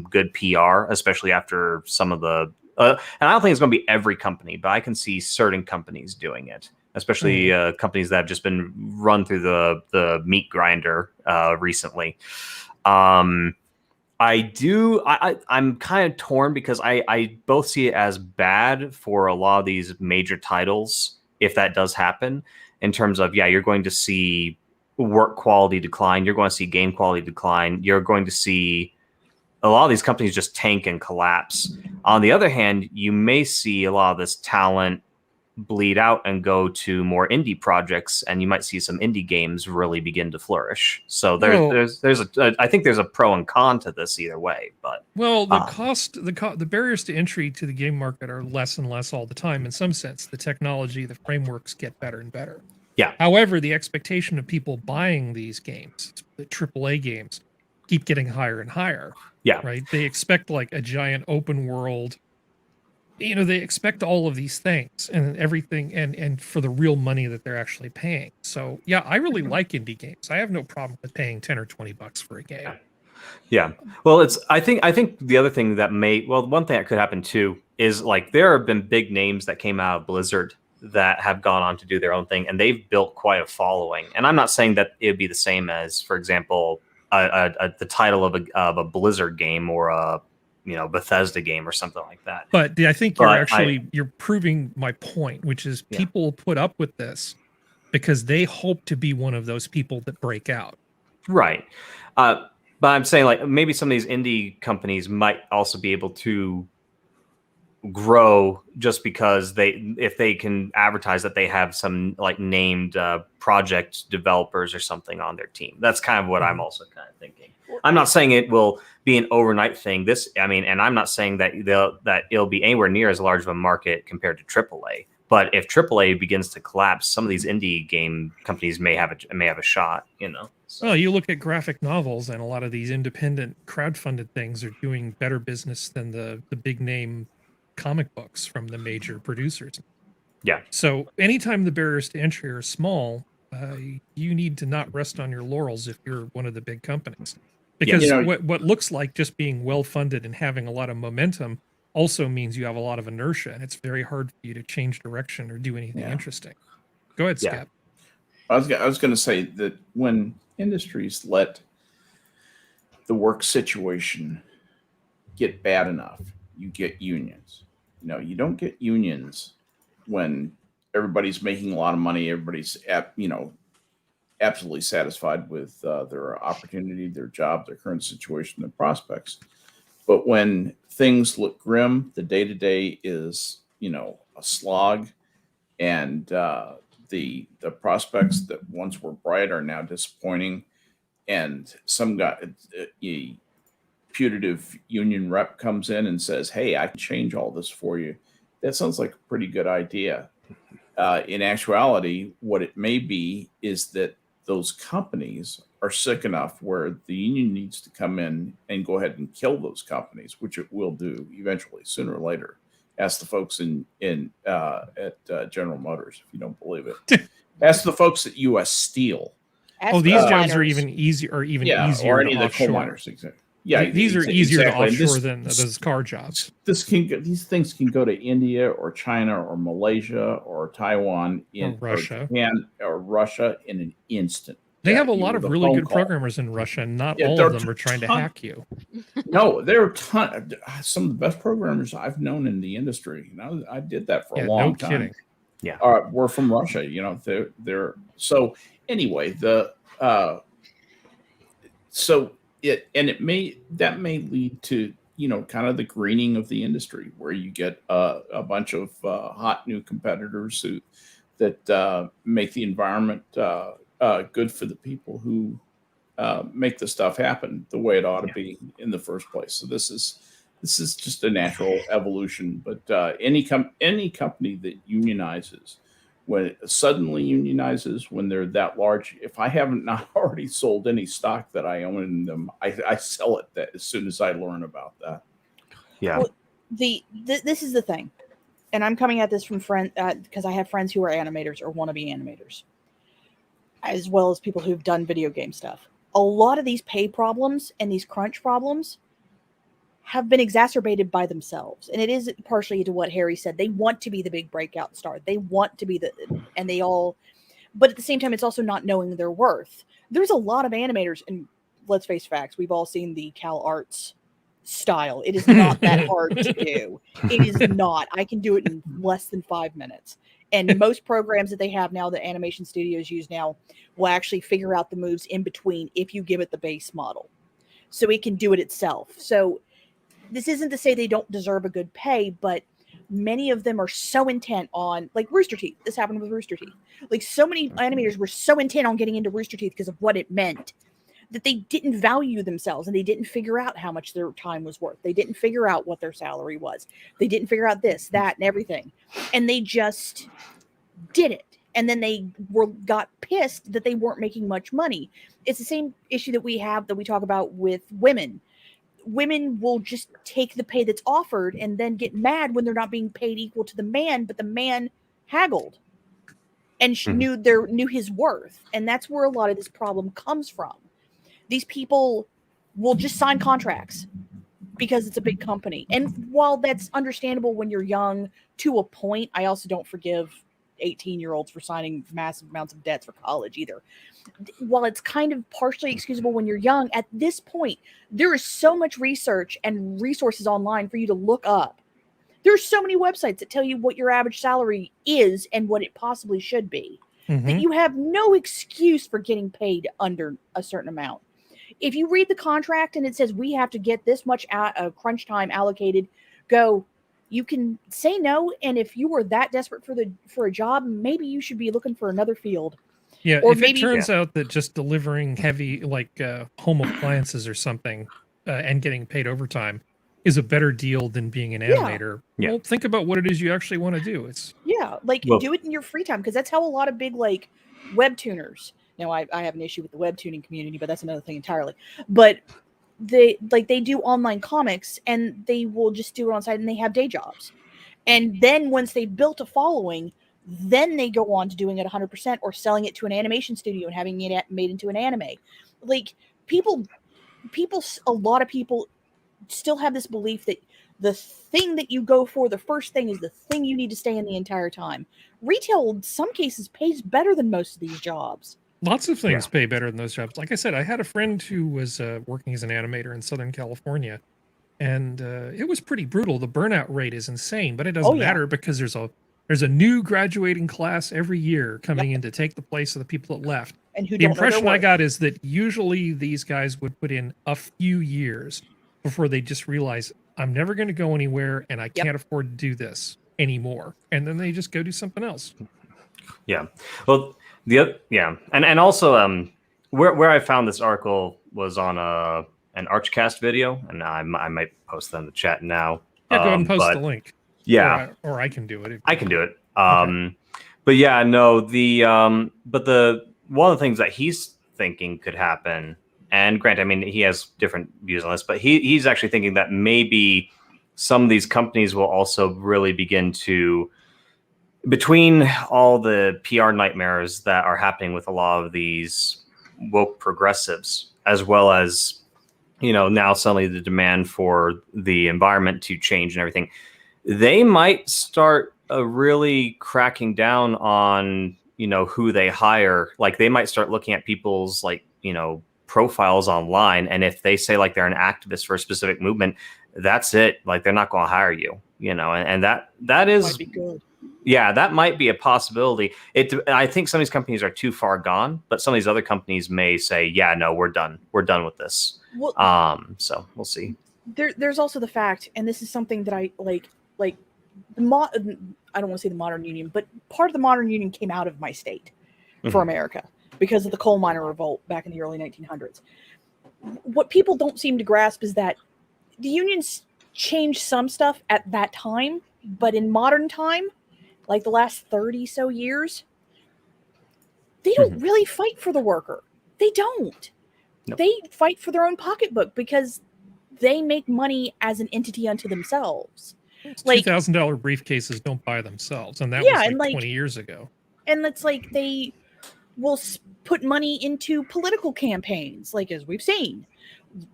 good PR, especially after some of the, and I don't think it's going to be every company, but I can see certain companies doing it. Especially companies that have just been run through the meat grinder recently. I'm kind of torn because I both see it as bad for a lot of these major titles if that does happen, in terms of, you're going to see work quality decline, you're going to see game quality decline, you're going to see a lot of these companies just tank and collapse. On the other hand, you may see a lot of this talent bleed out and go to more indie projects, and you might see some indie games really begin to flourish. So I think there's a pro and con to this either way. But the barriers to entry to the game market are less and less all the time. In some sense, the technology, the frameworks get better and better. Yeah. However, the expectation of people buying these games, the AAA games, keep getting higher and higher. Yeah. Right. They expect like a giant open world. They expect all of these things and everything, and for the real money that they're actually paying. So yeah, I really like indie games. I have no problem with paying $10 or $20 for a game. Yeah. Well, I think the other thing that one thing that could happen too is, like, there have been big names that came out of Blizzard that have gone on to do their own thing, and they've built quite a following. And I'm not saying that it would be the same as, for example, the title of a Blizzard game or a Bethesda game or something like that. But I think you're proving my point, which is people put up with this because they hope to be one of those people that break out. Right. But I'm saying, like, maybe some of these indie companies might also be able to grow just because if they can advertise that they have some, like, named project developers or something on their team. That's kind of what I'm also kind of thinking. I'm not saying it will be an overnight thing. And I'm not saying that it'll be anywhere near as large of a market compared to AAA. But if AAA begins to collapse, some of these indie game companies may have a shot. So. Well, you look at graphic novels, and a lot of these independent crowdfunded things are doing better business than the big name comic books from the major producers. Yeah. So anytime the barriers to entry are small, you need to not rest on your laurels if you're one of the big companies. Because what looks like just being well-funded and having a lot of momentum also means you have a lot of inertia, and it's very hard for you to change direction or do anything interesting. Go ahead, Skep. I was going to say that when industries let the work situation get bad enough, you get unions. You don't get unions when everybody's making a lot of money, everybody's absolutely satisfied with their opportunity, their job, their current situation, their prospects. But when things look grim, the day to day is a slog, and the prospects that once were bright are now disappointing, and some guy, a putative union rep, comes in and says, "Hey, I can change all this for you." That sounds like a pretty good idea. In actuality, what it may be is that those companies are sick enough where the union needs to come in and go ahead and kill those companies, which it will do eventually, sooner or later. Ask the folks at General Motors if you don't believe it. Ask the folks at U.S. Steel. Ask these coal jobs are miners. even easier, or or any of the coal offshore. miners. Exactly. Yeah, These are easier exactly. to offshore than those car jobs. These things can go to India or China or Malaysia or Taiwan Or Russia. or Japan or Russia in an instant. They have a even lot of with really phone good call. programmers in Russia, and not Yeah, all there of are them are trying to ton- hack you. No, there are some of the best programmers I've known in the industry. I did that for a long no time. kidding. Yeah. We're from Russia. They're so anyway. It may lead to kind of the greening of the industry, where you get a bunch of hot new competitors that make the environment good for the people who make the stuff happen the way it ought to be in the first place. So this is just a natural evolution. But any company that unionizes, when it suddenly unionizes, when they're that large, if I haven't not already sold any stock that I own in them, I sell it as soon as I learn about that. Yeah. Well, this is the thing, and I'm coming at this from friends because I have friends who are animators or wannabe animators, as well as people who've done video game stuff. A lot of these pay problems and these crunch problems have been exacerbated by themselves. And it is partially to what Harry said. They want to be the big breakout star. They want to be but at the same time, it's also not knowing their worth. There's a lot of animators, and let's face facts, we've all seen the Cal Arts style. It is not that hard to do. It is not. I can do it in less than 5 minutes. And most programs that they have now, that animation studios use now, will actually figure out the moves in between if you give it the base model. So it can do it itself. So this isn't to say they don't deserve a good pay, but many of them are so intent on, like Rooster Teeth. This happened with Rooster Teeth. Like, so many animators were so intent on getting into Rooster Teeth because of what it meant, that they didn't value themselves, and they didn't figure out how much their time was worth. They didn't figure out what their salary was. They didn't figure out this, that, and everything. And they just did it. And then they got pissed that they weren't making much money. It's the same issue that we talk about with women. Women will just take the pay that's offered and then get mad when they're not being paid equal to the man, but the man haggled and knew his worth. And that's where a lot of this problem comes from. These people will just sign contracts because it's a big company. And while that's understandable when you're young to a point, I also don't forgive 18-year-olds for signing massive amounts of debts for college either. While it's kind of partially excusable when you're young, at this point, there is so much research and resources online for you to look up. There are so many websites that tell you what your average salary is and what it possibly should be, that you have no excuse for getting paid under a certain amount. If you read the contract and it says we have to get this much crunch time allocated, you can say no. And if you were that desperate for a job, maybe you should be looking for another field. Yeah, or if maybe, it turns out that just delivering heavy, like home appliances or something, and getting paid overtime is a better deal than being an animator, well, think about what it is you actually want to do. Do it in your free time, because that's how a lot of big web tuners. Now, I have an issue with the web tuning community, but that's another thing entirely. But they do online comics, and they will just do it on site, and they have day jobs. And then once they've built a following, then they go on to doing it 100% or selling it to an animation studio and having it made into an anime. Like, a lot of people still have this belief that the thing that you go for, the first thing, is the thing you need to stay in the entire time. Retail, in some cases, pays better than most of these jobs. Lots of things pay better than those jobs. Like I said, I had a friend who was working as an animator in Southern California, and it was pretty brutal. The burnout rate is insane, but it doesn't matter because there's a new graduating class every year coming in to take the place of the people that left. And who The don't know their impression I worth. got is that usually these guys would put in a few years before they just realize I'm never going to go anywhere and I can't afford to do this anymore, and then they just go do something else. Yeah. Well, and also where I found this article was on an Archcast video, and I might post that in the chat now. Yeah, go ahead and post the link. Yeah, or I can do it. I can do it. Okay. But yeah, no, the one of the things that he's thinking could happen, and granted, I mean, he has different views on this, but he's actually thinking that maybe some of these companies will also really begin to, between all the PR nightmares that are happening with a lot of these woke progressives, as well as, now suddenly the demand for the environment to change and everything, they might start really cracking down on, who they hire. Like they might start looking at people's profiles online. And if they say like they're an activist for a specific movement, that's it. Like they're not going to hire you, and that is, Might be good. yeah, that might be a possibility. I think some of these companies are too far gone, but some of these other companies may say, yeah, no, we're done with this. Well, so we'll see. There's also the fact, and this is something that I like I don't want to say the modern union, but part of the modern union came out of my state for America because of the coal miner revolt back in the early 1900s. What people don't seem to grasp is that the unions changed some stuff at that time, but in modern time, like the last 30 so years, they don't really fight for the worker. They don't. Nope. They fight for their own pocketbook because they make money as an entity unto themselves. Like $2,000 briefcases don't buy themselves, and that was like 20 years ago. And it's like they will put money into political campaigns, like as we've seen.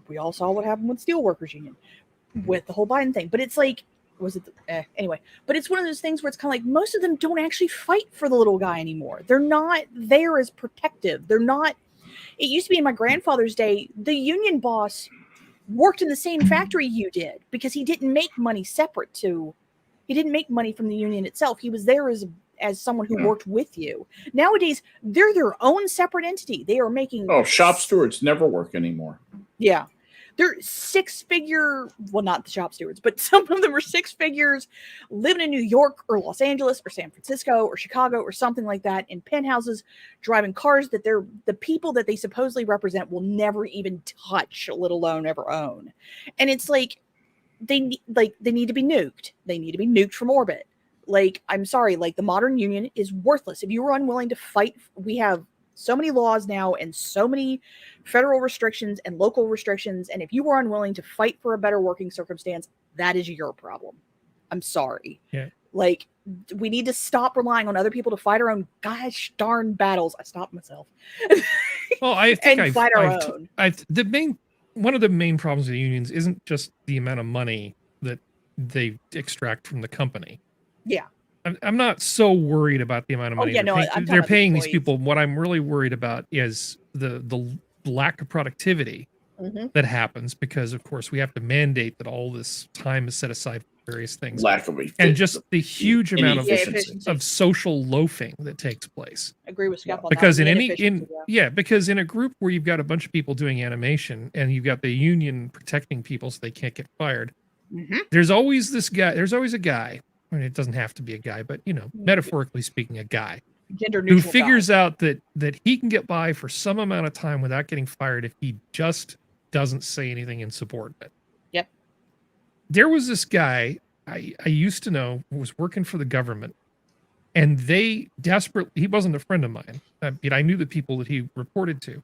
We all saw what happened with Steelworkers Union with the whole Biden thing. But it's like, anyway, but it's one of those things where it's kind of like most of them don't actually fight for the little guy anymore. They're not there as protective. They're not. It used to be in my grandfather's day, the union boss worked in the same factory you did because he didn't make money he didn't make money from the union itself. He was there as someone who worked with you. Nowadays, they're their own separate entity. They are making... Oh, shop stewards never work anymore. Yeah. They're six-figure... Well, not the shop stewards, but some of them are six figures living in New York or Los Angeles or San Francisco or Chicago or something like that in penthouses, driving cars that the people that they supposedly represent will never even touch, let alone ever own. And it's like they need to be nuked. They need to be nuked from orbit. Like, I'm sorry, like the modern union is worthless. If you were unwilling to fight, we have so many laws now and so many federal restrictions and local restrictions. And if you were unwilling to fight for a better working circumstance, that is your problem. I'm sorry. Yeah. Like, we need to stop relying on other people to fight our own gosh darn battles. I stopped myself. Well, I think and fight our own. One of the main problems with unions isn't just the amount of money that they extract from the company. Yeah. I'm not so worried about the amount of money they're paying these people. What I'm really worried about is the lack of productivity that happens because, of course, we have to mandate that all this time is set aside for various things. Lack of efficiency. And just the huge amount of social loafing that takes place. I agree with Scott on because that. Because in a group where you've got a bunch of people doing animation and you've got the union protecting people so they can't get fired, there's always a guy. I mean, it doesn't have to be a guy, but metaphorically speaking, a guy who figures out that he can get by for some amount of time without getting fired if he just doesn't say anything insubordinate. Yep. There was this guy I used to know who was working for the government, and they desperately, he wasn't a friend of mine, but I knew the people that he reported to.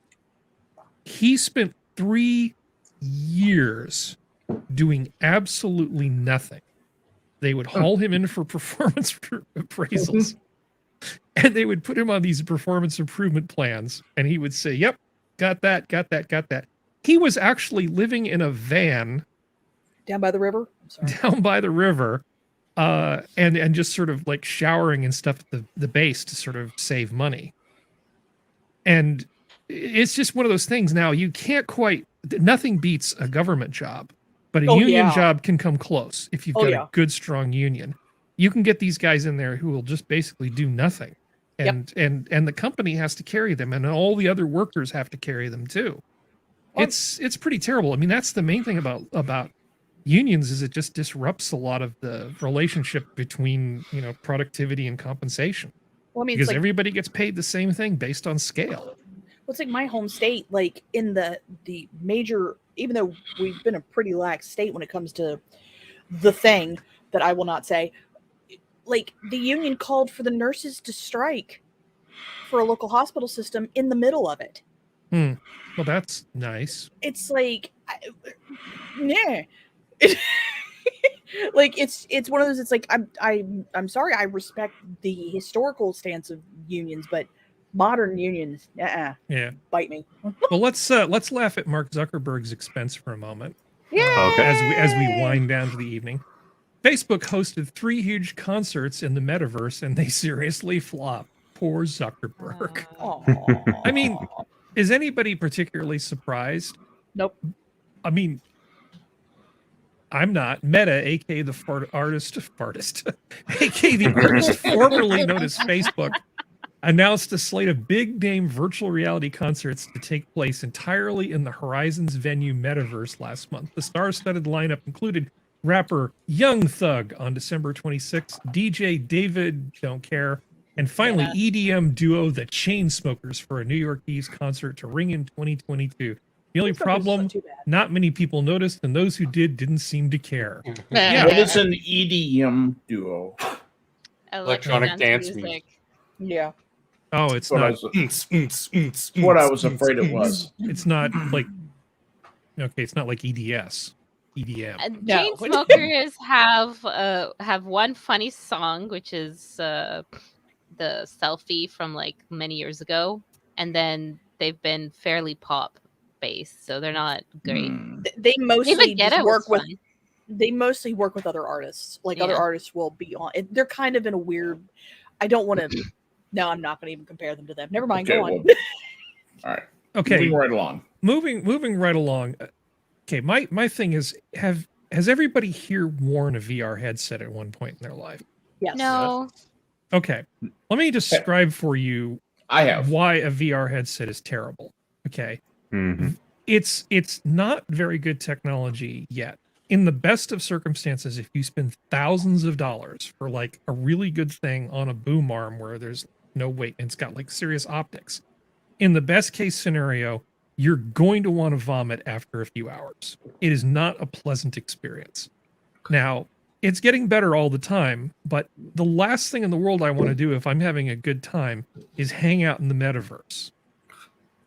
He spent 3 years doing absolutely nothing. They would haul him in for performance appraisals, and they would put him on these performance improvement plans, and he would say, yep, got that. He was actually living in a van down by the river. And just sort of like showering and stuff at the base to sort of save money. And it's just one of those things. Now you can't quite. Nothing beats a government job, but a Oh, union yeah. job can come close if you've Oh, got yeah. a good, strong union. You can get these guys in there who will just basically do nothing, Yep. and the company has to carry them, and all the other workers have to carry them too. Well, It's pretty terrible. I mean, that's the main thing about unions is it just disrupts a lot of the relationship between productivity and compensation Well, I mean, it's because like everybody gets paid the same thing based on scale. it's like my home state, like in the major, even though we've been a pretty lax state when it comes to the thing that I will not say, like the union called for the nurses to strike for a local hospital system in the middle of it. Well, that's nice. It's like, yeah. Like it's one of those. It's like I'm sorry. I respect the historical stance of unions, but modern unions, Yeah. bite me. Well, let's laugh at Mark Zuckerberg's expense for a moment. Yeah. Okay. As we wind down to the evening. Facebook hosted 3 huge concerts in the metaverse, and they seriously flopped. Poor Zuckerberg. I mean, is anybody particularly surprised? Nope. I mean, I'm not. Meta, aka the artist, aka the artist formerly known as Facebook, announced a slate of big-name virtual reality concerts to take place entirely in the Horizons venue metaverse last month. The star-studded lineup included rapper Young Thug on December 26th, DJ David Don't Care, and finally EDM duo The Chainsmokers for a New York East concert to ring in 2022. The only problem, not many people noticed, and those who did didn't seem to care. What is an EDM duo? Electronic dance music. Yeah. Oh, it's What I not. was, what I was afraid it was. It's not like. Okay, it's not like EDS. EDM. No. Chainsmokers have one funny song, which is the selfie from like many years ago, and then they've been fairly pop based, so they're not great. They mostly Get just It work was with. fun. They mostly work with other artists. Like other Yeah. artists will be on. They're kind of in a weird. I don't want to. No, I'm not going to even compare them to them. Never mind. Okay, Go on. well, all right. Okay, Moving right along. moving right along. Okay, my thing is, has everybody here worn a VR headset at one point in their life? Yes. No, Okay, let me describe for you I have. why a VR headset is terrible. Okay, Mhm. it's not very good technology yet. In the best of circumstances, if you spend thousands of dollars for like a really good thing on a boom arm where there's no weight and it's got like serious optics, in the best case scenario, you're going to want to vomit after a few hours. It is not a pleasant experience. Now, it's getting better all the time, but the last thing in the world I want to do if I'm having a good time is hang out in the metaverse.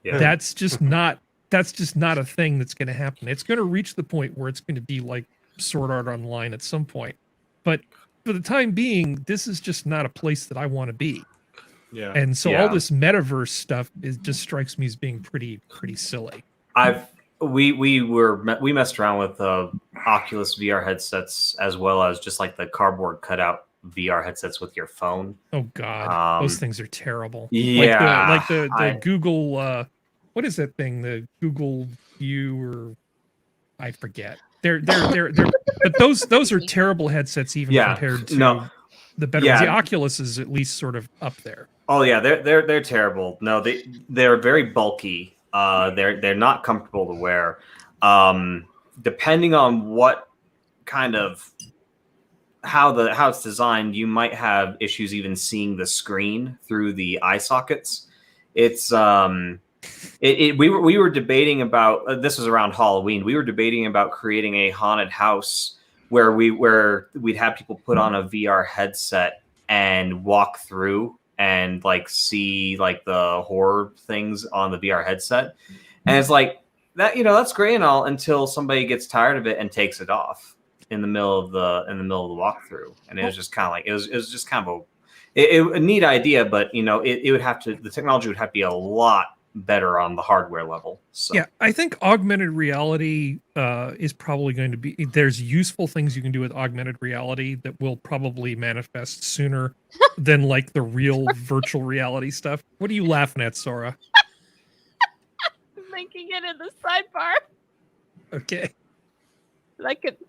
Yeah. That's just not a thing that's going to happen. It's going to reach the point where it's going to be like Sword Art Online at some point. But for the time being, this is just not a place that I want to be. Yeah. And so Yeah. all this metaverse stuff just strikes me as being pretty silly. We messed around with Oculus VR headsets as well as just like the cardboard cutout VR headsets with your phone. Oh God, those Um, things are terrible. Yeah, like the I- Google. What is that thing? The Google View or I forget. They're but those are terrible headsets even Yeah, compared to no. the better Yeah. ones. The Oculus is at least sort of up there. Oh yeah, they're terrible. No, they're very bulky. They're not comfortable to wear. Depending on what kind of how it's designed, you might have issues even seeing the screen through the eye sockets. It's we were debating about this was around Halloween. We were debating about creating a haunted house where we'd have people put on a VR headset and walk through and like see like the horror things on the VR headset. And it's like that, that's great and all until somebody gets tired of it and takes it off in the middle of the walkthrough. And it was just kind of like it was just kind of a neat idea, but it would have to, the technology would have to be a lot better on the hardware level. So Yeah, I think augmented reality is probably going to be. There's useful things you can do with augmented reality that will probably manifest sooner than like the real virtual reality stuff. What are you laughing at, Sora? linking it in the sidebar. Okay. Like it.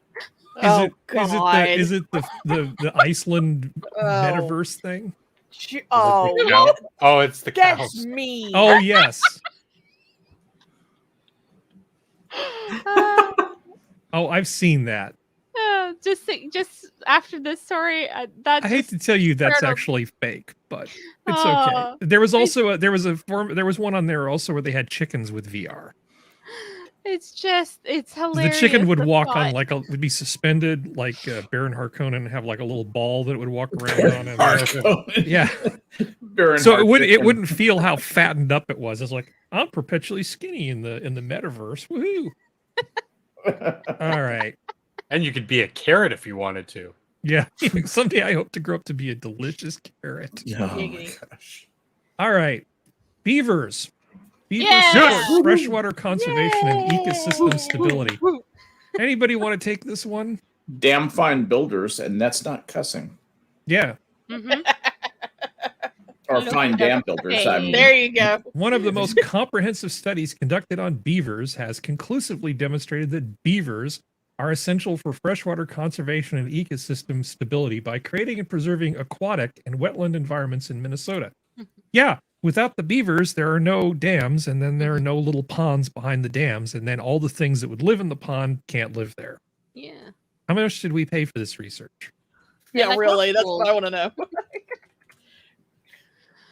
Is it the Iceland metaverse thing? No. Oh, it's the That's cows. mean. Oh yes. Oh, I've seen that. Just after this story, that I hate to tell you that's startled- actually fake, but it's okay. There was also there was one on there also where they had chickens with VR. it's hilarious. The chicken would the walk thought. on would be suspended like Baron Harkonnen and have like a little ball that it would walk around on. And, yeah. So it wouldn't feel how fattened up it was. It's like I'm perpetually skinny in the metaverse. Woohoo! All right. And you could be a carrot if you wanted to. Yeah. Someday I hope to grow up to be a delicious carrot. Oh my gosh. All right. Beavers. Beavers Yeah! support freshwater conservation and ecosystem stability. Anybody want to take this one? Damn fine builders, and that's not cussing. Yeah. Mhm. Or fine dam builders. I mean, There you go. One of the most comprehensive studies conducted on beavers has conclusively demonstrated that beavers are essential for freshwater conservation and ecosystem stability by creating and preserving aquatic and wetland environments in Minnesota. Yeah, without the beavers, there are no dams, and then there are no little ponds behind the dams, and then all the things that would live in the pond can't live there. Yeah. How much did we pay for this research? Yeah, like, really. That's cool. what I want to know.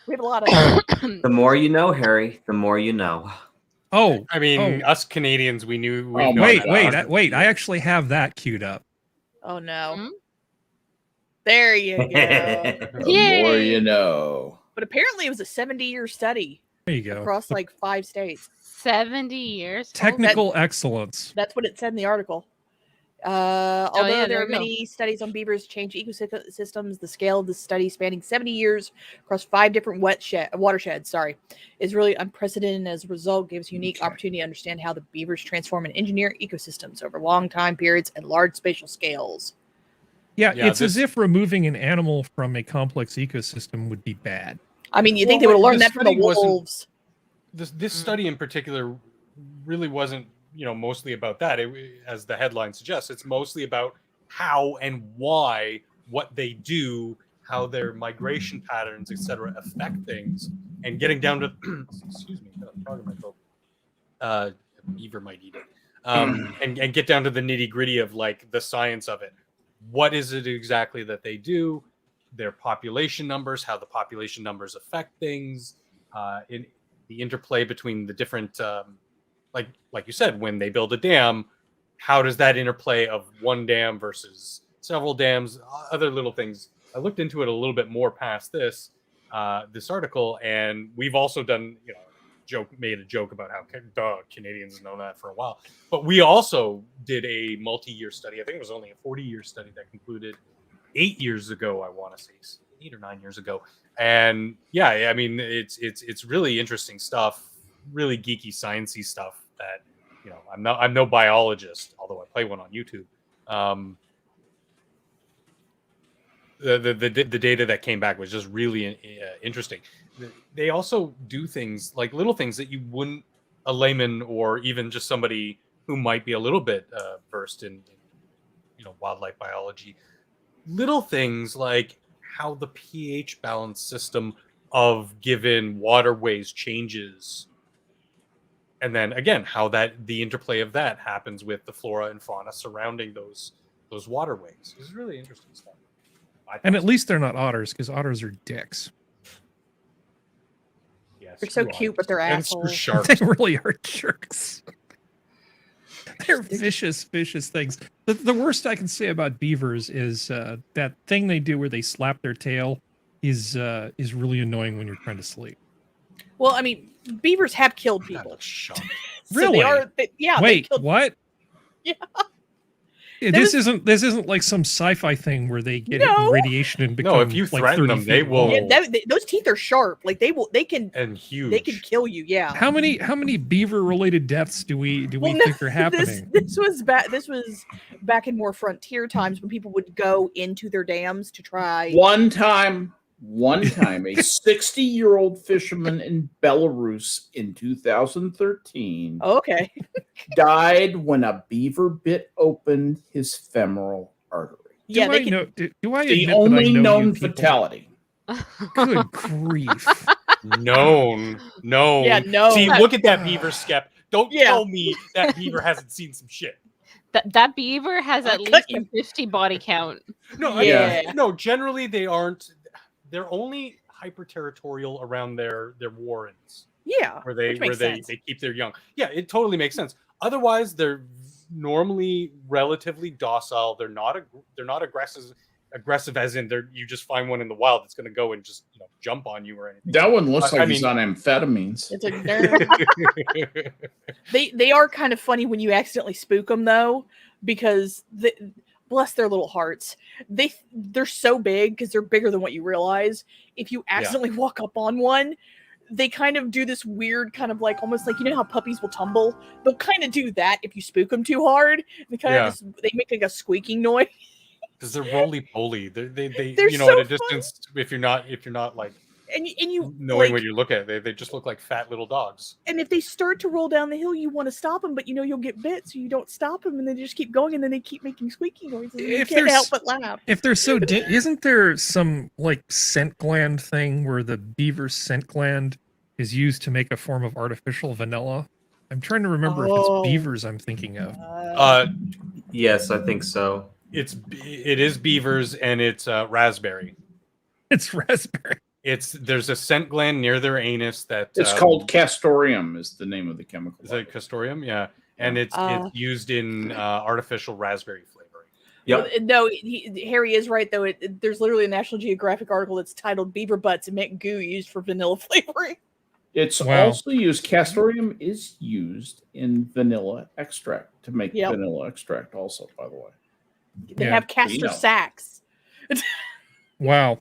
We have a lot of. The more you know, Harry, the more you know. Oh, I mean, Oh. us Canadians, we knew. Oh, we've known wait, that. wait! I actually have that queued up. Oh no. Hmm? There you go. the Yay. more you know. But apparently, it was a 70-year study There you go. across like 5 states. 70 years. Technical excellence. That's what it said in the article. Although yeah, there there are you go. many studies on beavers change ecosystems, the scale of the study spanning 70 years across 5 different watersheds, is really unprecedented, and as a result gives unique opportunity to understand how the beavers transform and engineer ecosystems over long time periods and large spatial scales. Yeah, Yeah, it's as this- if removing an animal from a complex ecosystem would be bad. I mean, you think Well, they would have wait, learned the that from the study wasn't- wolves. This study in particular really wasn't, mostly about that. As the headline suggests, it's mostly about how and why, what they do, how their migration patterns, etc., affect things, and getting down to excuse me, got a frog in my throat. Beaver might eat it, and get down to the nitty gritty of like the science of it. What is it exactly that they do? Their population numbers, how the population numbers affect things, in the interplay between the different. Like you said, when they build a dam, how does that interplay of one dam versus several dams, other little things? I looked into it a little bit more past this article, and we've also done, made a joke about how Canadians know that for a while, but we also did a multi-year study. I think it was only a 40-year study that concluded 8 years ago. I want to say 8 or 9 years ago, and yeah, I mean it's really interesting stuff. Really geeky, sciencey stuff that I'm no biologist, although I play one on YouTube. The data that came back was just really interesting. They also do things like little things that you wouldn't, a layman or even just somebody who might be a little bit versed in wildlife biology. Little things like how the pH balance system of given waterways changes. And then again, how the interplay of that happens with the flora and fauna surrounding those waterways. It's really interesting stuff. And at least they're not otters, because otters are dicks. Yeah, They're so screw cute, otters. but they're and screw assholes. sharks. They really are jerks. They're vicious things. The worst I can say about beavers is that thing they do where they slap their tail is really annoying when you're trying to sleep. Well, I mean, beavers have killed God, people. that's shock. So Really? They are, yeah. Wait, they killed, what? Yeah. This isn't like some sci-fi thing where they get hit No. with radiation and become No, if you like threaten 30 them, they feet will- long. Yeah, those teeth are sharp. Like they can And huge. they can kill you. Yeah. How many beaver related deaths do we Well, think are happening? This was back in more frontier times when people would go into their dams to try. One time One time, a 60-year-old fisherman in Belarus in 2013 Okay. died when a beaver bit open his femoral artery. Do Yeah, I they can. know? Do I The admit that I only know known you people? fatality. Good grief! Known. Yeah, no. See, look at that beaver, Skep. Don't Yeah. tell me that beaver hasn't seen some shit. That beaver has I'll at cut least you. a 50 body count. No, Yeah. no. Generally, they aren't. They're only hyper territorial around their warrens, Yeah. where which makes they sense. keep their young. Yeah, it totally makes sense. Otherwise, they're normally relatively docile. They're not aggressive as in you just find one in the wild that's going to go and just jump on you or anything. That one looks I like he's mean- on amphetamines. It's they are kind of funny when you accidentally spook them though, because bless their little hearts, they're so big because they're bigger than what you realize. If you accidentally walk up on one, they kind of do this weird kind of like almost like how puppies will tumble. They'll kind of do that if you spook them too hard. They kind of they make like a squeaking noise. Because they're roly poly. They're so at a distance. If you're not like and you knowing like, what you look at, they just look like fat little dogs. and if they start to roll down the hill, you want to stop them, but you'll get bit, so you don't stop them, and they just keep going, and then they keep making squeaky noises. And you can't help but laugh. If they're so, isn't there some like scent gland thing where the beaver's scent gland is used to make a form of artificial vanilla? I'm trying to remember if it's beavers I'm thinking of. Yes, I think so. It is beavers, and it's raspberry. It's raspberry. There's a scent gland near their anus that It's called castoreum is the name of the chemical. Is it castoreum? Yeah, and it's used in artificial raspberry flavoring. Yep. No, Harry is right though. There's literally a National Geographic article that's titled "Beaver Butts Emit Goo Used for Vanilla Flavoring." It's also used. Castoreum is used in vanilla extract to make vanilla extract. Also, by the way, they have castor sacs. Wow.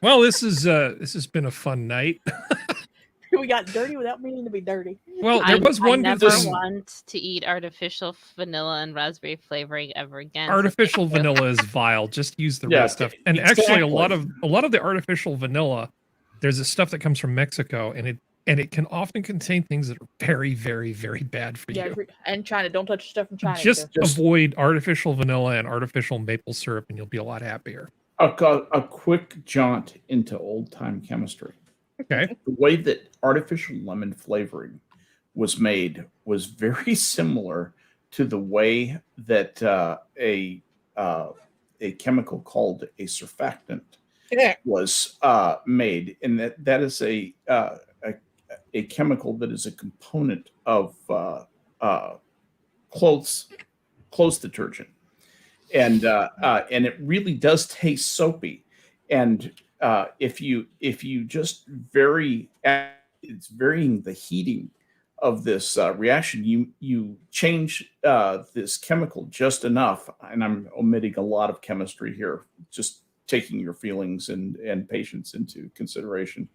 Well, this has been a fun night. We got dirty without meaning to be dirty. Well, there was one. I never want to eat artificial vanilla and raspberry flavoring ever again. Artificial vanilla is vile. Just use the real stuff. And actually, a lot of the artificial vanilla, there's a stuff that comes from Mexico, and it can often contain things that are very, very, very bad for you. And China, don't touch stuff from China. Just avoid artificial vanilla and artificial maple syrup, and you'll be a lot happier. A quick jaunt into old-time chemistry. Okay. The way that artificial lemon flavoring was made was very similar to the way that a chemical called a surfactant was made, and that is a chemical that is a component of clothes detergent. And it really does taste soapy. And if you just it's varying the heating of this reaction, you change this chemical just enough. And I'm omitting a lot of chemistry here, just taking your feelings and patience into consideration.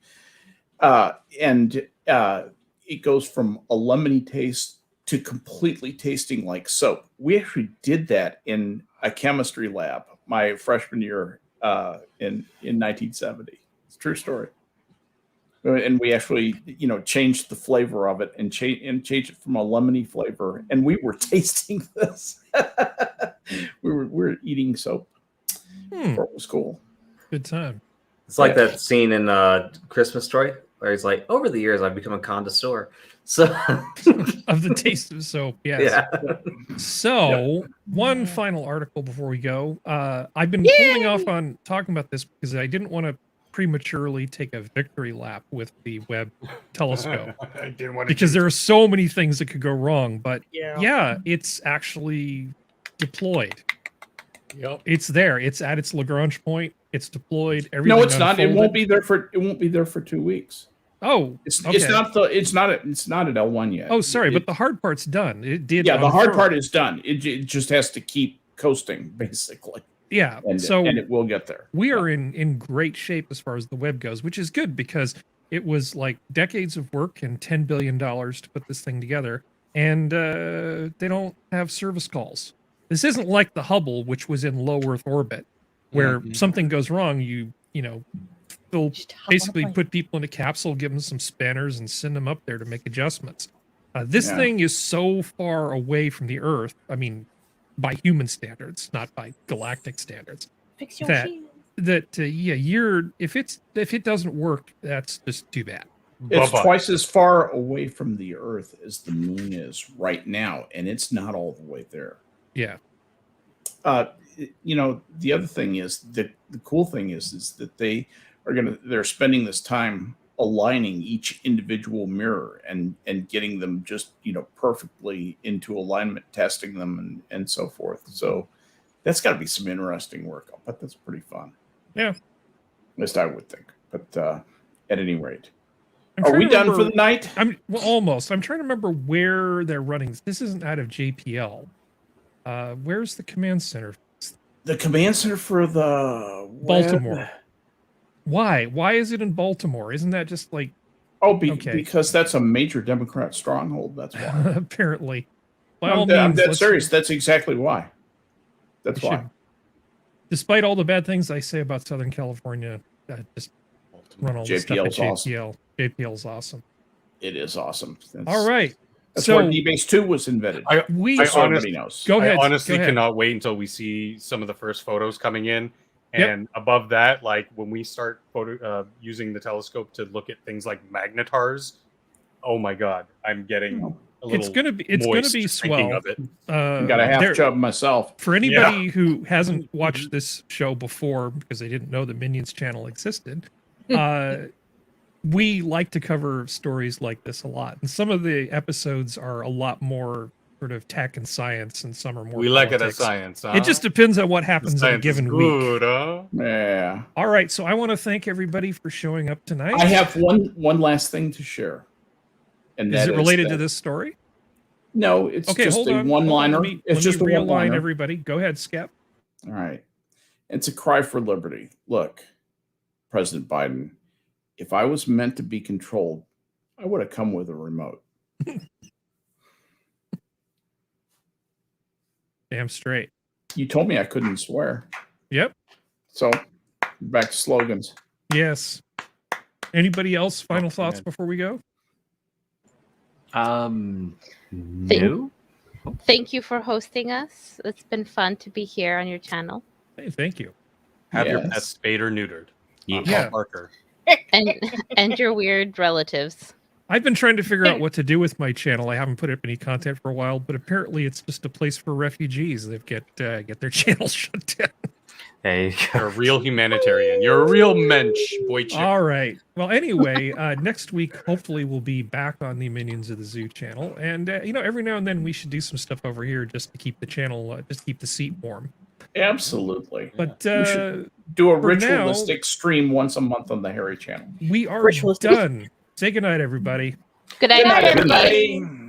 And it goes from a lemony taste to completely tasting like soap. We actually did that in a chemistry lab my freshman year in 1970. It's a true story. And we actually, changed the flavor of it and changed it from a lemony flavor. And we were tasting this. we were eating soap. It was cool. Good time. It's like that scene in Christmas Story where he's like, over the years, I've become a connoisseur. So of the taste of soap, yes. Yeah. So one final article before we go. I've been holding off on talking about this because I didn't want to prematurely take a victory lap with the Webb telescope. I didn't want to because there are so many things that could go wrong. But yeah, it's actually deployed. Yep. It's there. It's at its Lagrange point. It's deployed. No, it's not. It won't be there for 2 weeks. Oh, it's not at L1 yet. Oh, sorry, but the hard part's done. It did. Yeah, the hard part is done. It just has to keep coasting, basically. Yeah, and it will get there. We are in great shape as far as the web goes, which is good because it was like decades of work and $10 billion to put this thing together, and they don't have service calls. This isn't like the Hubble, which was in low Earth orbit, where something goes wrong, you they'll Just hop on a basically plane. put people in a capsule, give them some spanners, and send them up there to make adjustments. This Yeah. thing is so far away from the Earth. I mean, by human standards, not by galactic standards. Fix your that- shield. That if it doesn't work, that's just too bad. It's Bye-bye. twice as far away from the Earth as the moon is right now, and it's not all the way there. Yeah. The other thing is that the cool thing is that they're spending this time aligning each individual mirror and getting them just perfectly into alignment, testing them and so forth. So that's got to be some interesting work. I'll bet that's pretty fun. Yeah. At least I would think. But at any rate, I'm are trying we to done for remember- the night? Almost. I'm trying to remember where they're running. This isn't out of JPL. Where's the command center? The command center for the Baltimore. web? Why? Why is it in Baltimore? Isn't that just like Oh, Okay. because that's a major Democrat stronghold. That's why. apparently? By all I'm means, dead let's- serious. That's exactly why. That's we why. should- Despite all the bad things I say about Southern California, just run all the stuff at JPL's awesome. JPL. JPL's awesome. It is awesome. All right. That's So where D-Base 2 was invented. we I so honest- everybody knows. go ahead. I honestly go ahead. cannot wait until we see some of the first photos coming in. Yep. And above that, like when we start using the telescope to look at things like magnetars, oh my god, I'm getting a little It's gonna be moist be just thinking swell. of it. I got a half there- chub myself. For anybody who hasn't watched this show before because they didn't know the Minions channel existed, we like to cover stories like this a lot. And some of the episodes are a lot more sort of tech and science, and some are more We like it as politics. science. Huh? It just depends on what The happens in a science is given week. good, huh? Yeah. All right, so I want to thank everybody for showing up tonight. I have one last thing to share. And Is that it related to that- this story? No, it's Okay, just hold a on. one-liner. Let me It's just a realign one-liner. everybody. Go ahead, Skep. All right. It's a cry for liberty. Look, President Biden, if I was meant to be controlled, I would have come with a remote. Damn straight. You told me I couldn't swear. Yep. So back to slogans. Yes. Anybody else? Final thoughts man. before we go? No. Thank you for hosting us. It's been fun to be here on your channel. Hey, thank you. Have your Yes. pet spayed or neutered. Yeah. Yeah. Parker. And your weird relatives. I've been trying to figure out what to do with my channel. I haven't put up any content for a while, but apparently it's just a place for refugees that get their channel shut down. There you You're a go. real humanitarian. You're a real mensch, boy. Chick. All right. Well, anyway, next week hopefully we'll be back on the Minions of the Zoo channel, and every now and then we should do some stuff over here just to keep the channel, just to keep the seat warm. Absolutely. But We should do a for now- ritualistic stream once a month on the Harry channel. we are Ritualistic. done. Say goodnight, everybody. Good night, Good night, everybody. Everybody.